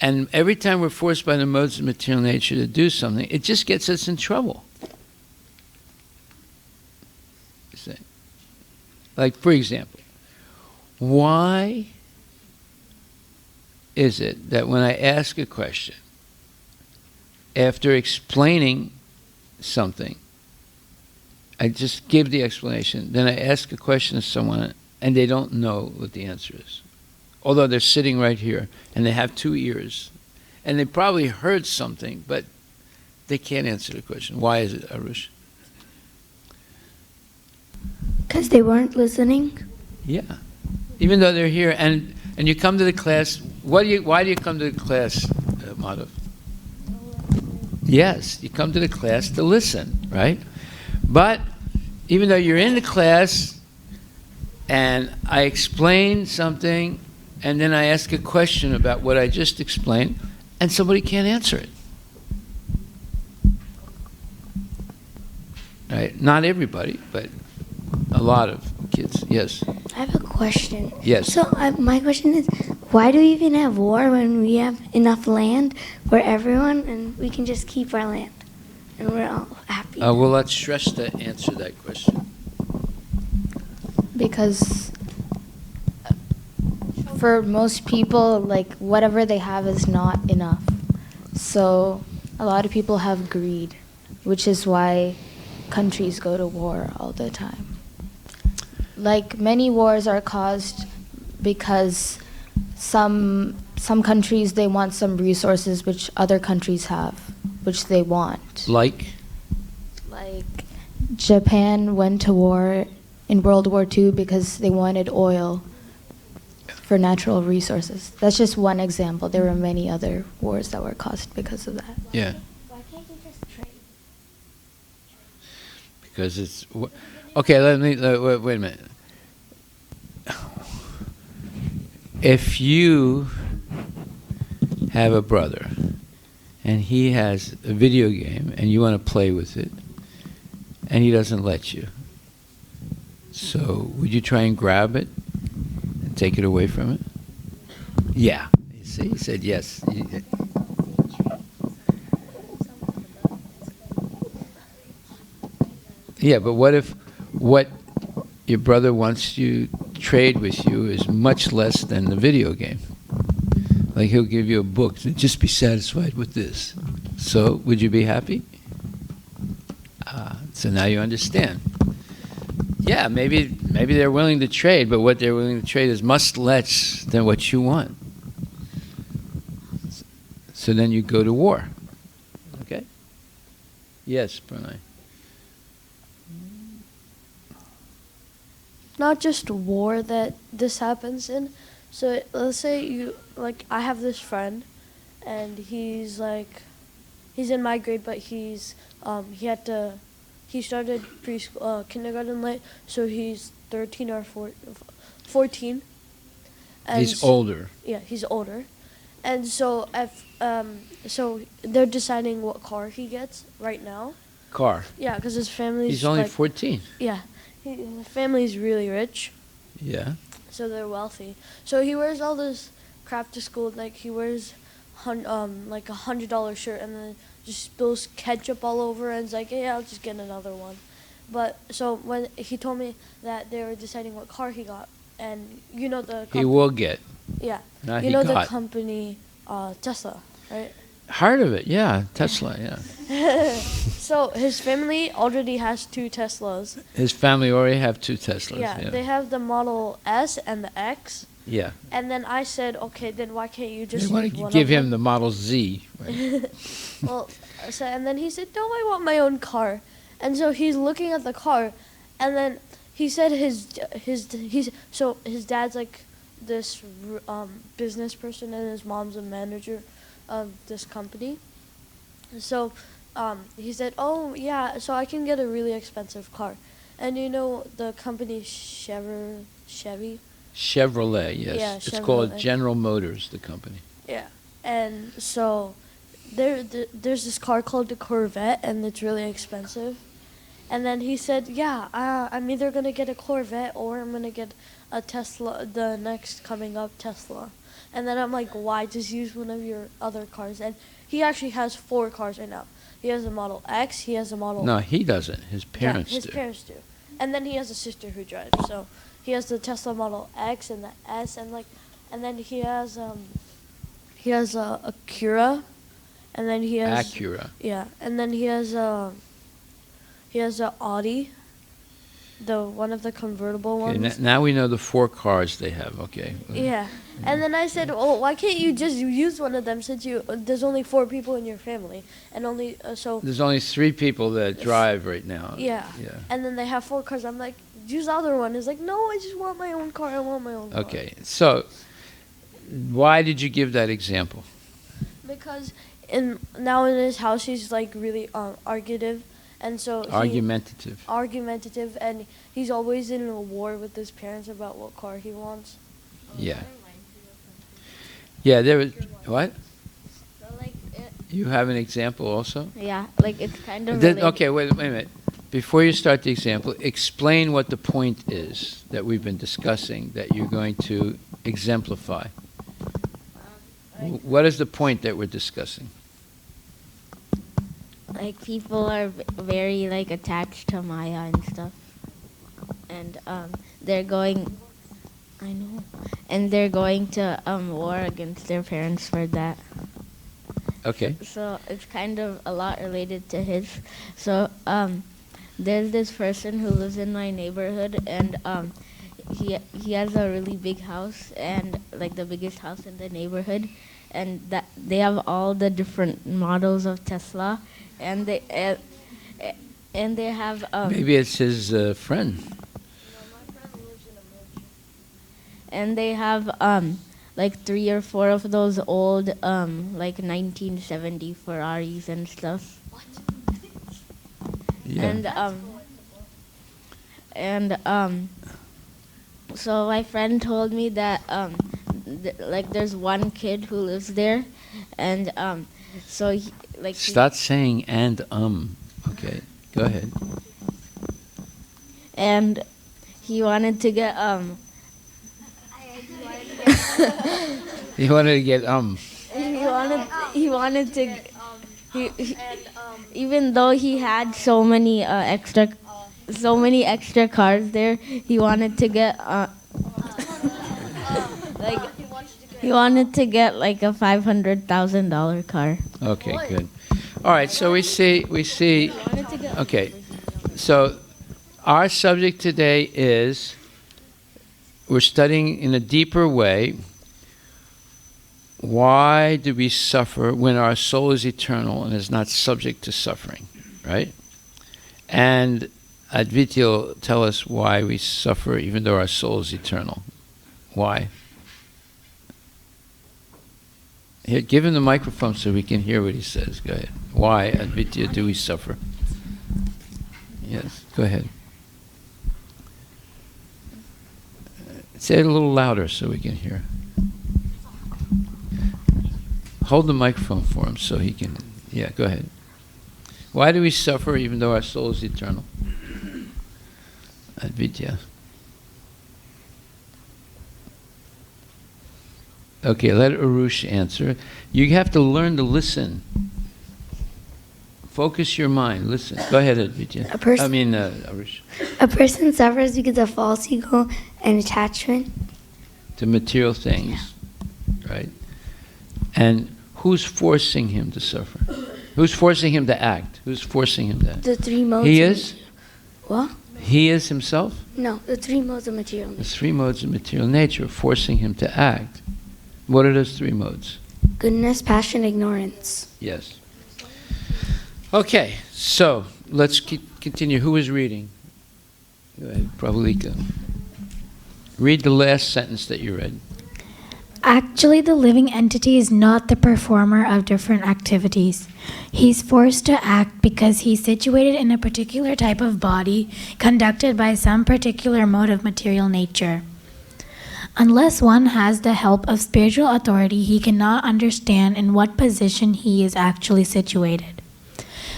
And every time we're forced by the modes of material nature to do something, it just gets us in trouble. You see? Like, for example, why is it that when I ask a question, after explaining something, I just give the explanation, then I ask a question to someone and they don't know what the answer is? Although they're sitting right here and they have 2 ears and they probably heard something, but they can't answer the question. Why is it, Arush? Because they weren't listening. Yeah. Even though they're here and you come to the class, why do you come to the class, Madhav? Yes, you come to the class to listen, right? But even though you're in the class and I explain something and then I ask a question about what I just explained and somebody can't answer it. Right? Not everybody, but a lot of kids. Yes. I have a question. Yes. So my question is, why do we even have war when we have enough land for everyone and we can just keep our land and we're all happy? Well, let's Shrestha answer that question. Because for most people, like, whatever they have is not enough. So a lot of people have greed, which is why countries go to war all the time. Like, many wars are caused because some countries, they want some resources which other countries have, which they want. Like Japan went to war in World War II because they wanted oil for natural resources. That's just one example. There were many other wars that were caused because of that. Yeah. Why can't you just trade? Because it's... Okay, wait a minute. If you have a brother and he has a video game and you want to play with it and he doesn't let you, so would you try and grab it and take it away from it? Yeah. You see, he said yes. Yeah, but what if what your brother wants you to trade with you is much less than the video game? Like, he'll give you a book, so just be satisfied with this. So would you be happy? So now you understand. Yeah, maybe they're willing to trade, but what they're willing to trade is much less than what you want. So then you go to war. Okay? Yes, Pranay. Not just war that this happens in. So let's say I have this friend, and he's in my grade, but he he started preschool, kindergarten late, so he's 13 or 14. And He's older. Yeah, he's older. And so so they're deciding what car he gets right now. Car. Yeah, because his family's He's only like, 14. Yeah, his family's really rich, Yeah. so they're wealthy. So he wears all this crap to school. Like he wears like $100 shirt and then just spills ketchup all over and it's like, hey, I'll just get another one. But so when he told me that they were deciding what car he got, and you know the He will get. yeah, Not you he know got. the company Tesla, right? Heard of it, yeah. Tesla, yeah. So his family already has 2 Teslas. His family already have 2 Teslas. Yeah, they have the Model S and the X. Yeah. And then I said, okay, then why can't you just They want use to one give of him them? the Model Z. Right? Well, so, and then he said, no, I want my own car. And so he's looking at the car, and then he said his dad's like this business person, and his mom's a manager of this company. So he said, oh yeah, so I can get a really expensive car. And you know the company Chevy? Chevrolet, yes. Yeah, It's called Chevrolet. General Motors, the company. Yeah, and so there's this car called the Corvette, and it's really expensive. And then he said, yeah, I'm either going to get a Corvette or I'm going to get a Tesla, the next coming up Tesla. And then I'm like, why? Just use one of your other cars. And he actually has 4 cars right now. He has a Model X, he has a Model... No, he doesn't. His parents yeah, his do. parents do. And then he has a sister who drives. So he has the Tesla Model X and the S, and then he has a Acura, and then he has Acura. yeah, and then he has a Audi, the one of the convertible Okay, ones. now we know the 4 cars they have, okay. Yeah, and then I said, "Oh, why can't you just use one of them since there's only 4 people in your family, and only so." There's only 3 people that drive right now. Yeah. Yeah. And then they have 4 cars. I'm like, use the other one. It's like, no, I just want my own car. I want my own car. Okay, so why did you give that example? Because now in his house he's like really argumentative, and so argumentative, and he's always in a war with his parents about what car he wants. Yeah. Yeah, there was what? So like You have an example also? yeah, like it's kind of related. Okay, wait a minute. Before you start the example, explain what the point is that we've been discussing that you're going to exemplify. What is the point that we're discussing? Like people are very like attached to Maya and stuff, and they're going. I know, and they're going to war against their parents for that. Okay. So it's kind of a lot related to his. So there's this person who lives in my neighborhood, and he has a really big house, and like the biggest house in the neighborhood, and that they have all the different models of Tesla, and they have Maybe it's his friend. and they have like 3 or 4 of those old like 1970 Ferraris and stuff. Yeah. And so my friend told me that like there's one kid who lives there, and so he, like Start saying and. Okay, go ahead. and he wanted to get He wanted to get he wanted to he, even though he had so many extra cars there, he wanted to get like he wanted to get like a $500,000 car. Okay, good. All right, so we see. Okay, so our subject today is we're studying in a deeper way. Why do we suffer when our soul is eternal and is not subject to suffering, right? And Advitya will tell us why we suffer even though our soul is eternal. Why? Here, give him the microphone so we can hear what he says. Go ahead. Why, Advitya, do we suffer? Yes, go ahead. Say it a little louder so we can hear. Hold the microphone for him so he can, yeah, go ahead. Why do we suffer even though our soul is eternal? Advitya. Okay, let Arush answer. You have to learn to listen. Focus your mind. Listen. Go ahead, Advitya. Arush. A person suffers because of false ego and attachment To material things, right? And who's forcing him to suffer? Who's forcing him to act? Who's forcing him to act? The three modes. He is? What? He is himself? No, the three modes of material The nature. three modes of material nature forcing him to act. What are those three modes? Goodness, passion, ignorance. Yes. Okay, so let's continue. Who is reading? Go ahead, Prabhulika. Read the last sentence that you read. Actually, the living entity is not the performer of different activities. He's forced to act because he's situated in a particular type of body conducted by some particular mode of material nature. Unless one has the help of spiritual authority, he cannot understand in what position he is actually situated.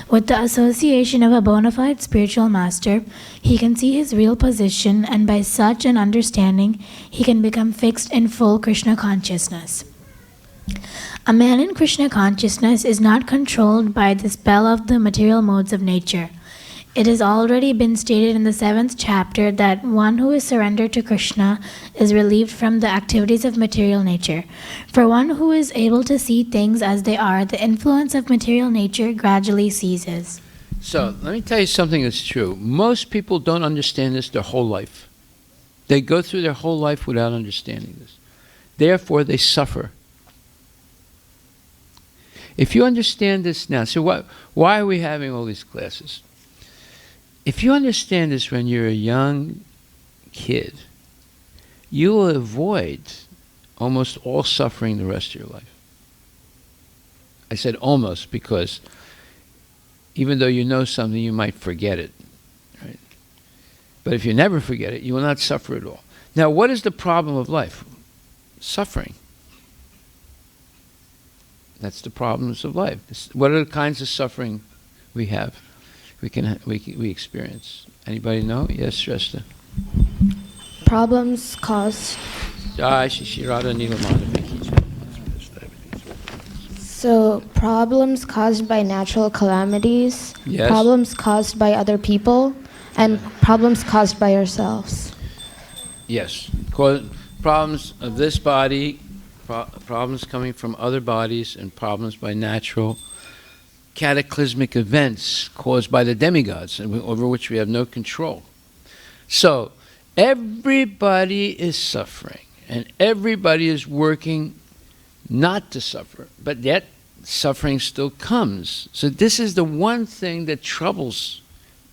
With the association of a bona fide spiritual master, he can see his real position, and by such an understanding, he can become fixed in full Krishna consciousness. A man in Krishna consciousness is not controlled by the spell of the material modes of nature. It has already been stated in the 7th chapter that one who is surrendered to Krishna is relieved from the activities of material nature. For one who is able to see things as they are, the influence of material nature gradually ceases. So, let me tell you something that's true. Most people don't understand this their whole life. They go through their whole life without understanding this. Therefore, they suffer. If you understand this now, so why are we having all these classes? If you understand this when you're a young kid, you will avoid almost all suffering the rest of your life. I said almost because even though you know something, you might forget it. Right? But if you never forget it, you will not suffer at all. Now, what is the problem of life? Suffering. That's the problems of life. What are the kinds of suffering we have? We experience. Anybody know? Yes, Shrestha. Problems caused. So problems caused by natural calamities, Yes. problems caused by other people, and problems caused by ourselves. Yes. Problems of this body, problems coming from other bodies, and problems by natural cataclysmic events caused by the demigods over which we have no control. So, everybody is suffering, and everybody is working not to suffer, but yet suffering still comes. So this is the one thing that troubles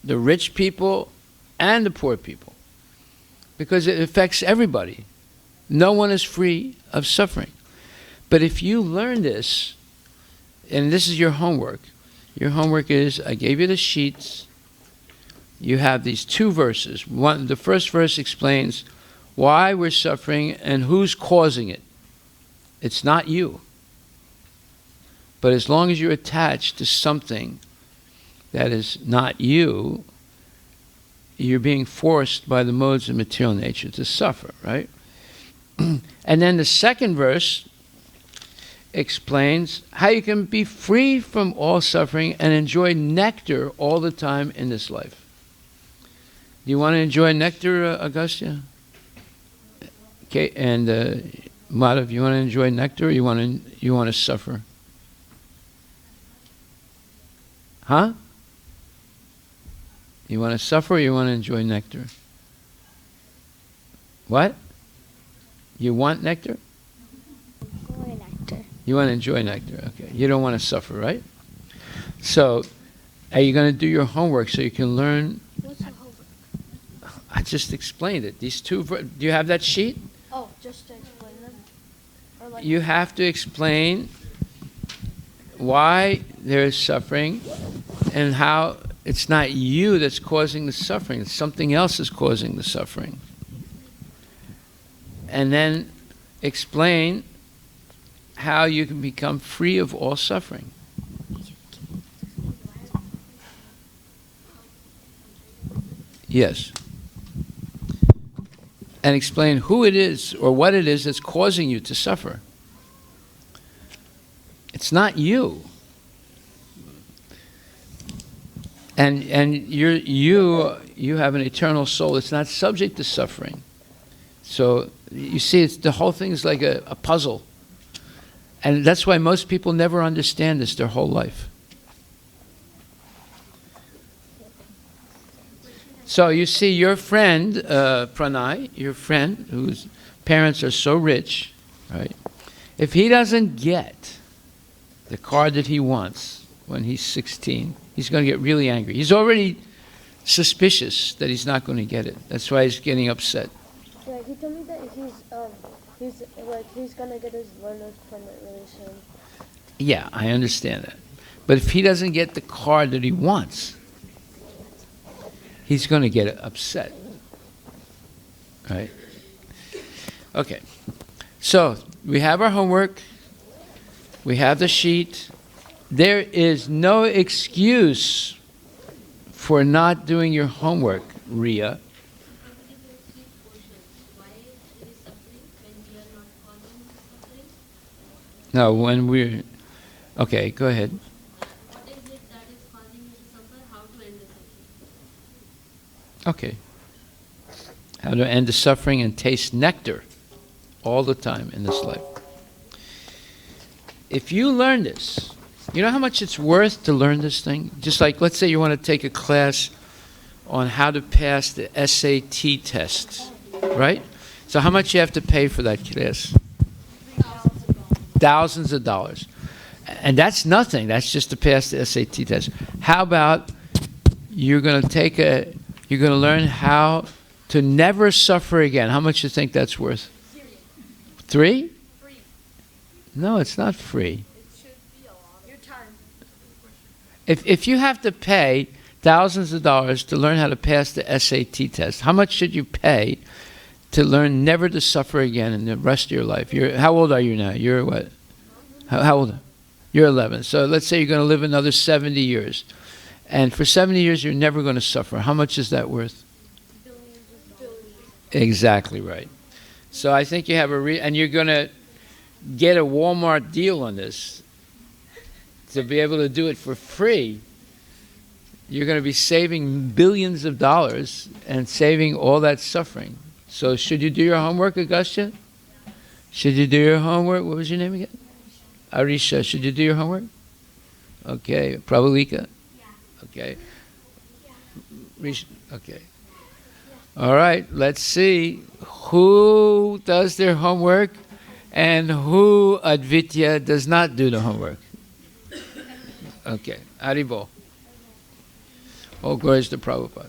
the rich people and the poor people, because it affects everybody. No one is free of suffering. But if you learn this, and this is your homework is, I gave you the sheets. You have these two verses. The first verse explains why we're suffering and who's causing it. It's not you. But as long as you're attached to something that is not you, you're being forced by the modes of material nature to suffer, right? And then the second verse explains how you can be free from all suffering and enjoy nectar all the time in this life. Do you want to enjoy nectar, Agastya? Okay, and Madhav, you want to enjoy nectar, or you want to suffer? Huh? You want to suffer, or you want to enjoy nectar? What? You want nectar? You want to enjoy nectar, okay. You don't want to suffer, right? So, are you going to do your homework so you can learn? What's the homework? I just explained it. These two, do you have that sheet? Oh, just to explain them? Or like You have to explain why there is suffering and how it's not you that's causing the suffering. Something else is causing the suffering. And then explain how you can become free of all suffering. Yes. And explain who it is or what it is that's causing you to suffer. It's not you. And you have an eternal soul. It's not subject to suffering. So you see, the whole thing is like a puzzle. And that's why most people never understand this their whole life. So you see your friend, Pranay, your friend whose parents are so rich, right? If he doesn't get the car that he wants when he's 16, he's going to get really angry. He's already suspicious that he's not going to get it. That's why he's getting upset. Yeah, he told me that he's gonna get his learner's permit really soon. Yeah, I understand that. But if he doesn't get the car that he wants, he's going to get upset. Right? Okay. So, we have our homework. We have the sheet. There is no excuse for not doing your homework, Ria. No, when we're... Okay, go ahead. What is it that is causing you to suffer? How to end the suffering? Okay. How to end the suffering and taste nectar all the time in this life. If you learn this, you know how much it's worth to learn this thing? Just like, let's say you want to take a class on how to pass the SAT test, right? So how much you have to pay for that class? Thousands of dollars. And that's nothing. That's just to pass the SAT test. How about you're going to learn how to never suffer again. How much do you think that's worth? $3? Free. No, it's not free. It should be a lot. Your time. If you have to pay thousands of dollars to learn how to pass the SAT test, how much should you pay to learn never to suffer again in the rest of your life? How old are you now? You're what? How old? You're 11. So let's say you're going to live another 70 years. And for 70 years, you're never going to suffer. How much is that worth? Billions. Exactly right. So I think you have and you're going to get a Walmart deal on this. To be able to do it for free, you're going to be saving billions of dollars and saving all that suffering. So should you do your homework, Augustia? Should you do your homework? What was your name again? Arisha. Should you do your homework? Okay. Prabhalika? Okay. Okay. All right. Let's see who does their homework and who, Advitya, does not do the homework. Okay. Haribol. All glories to Prabhupada.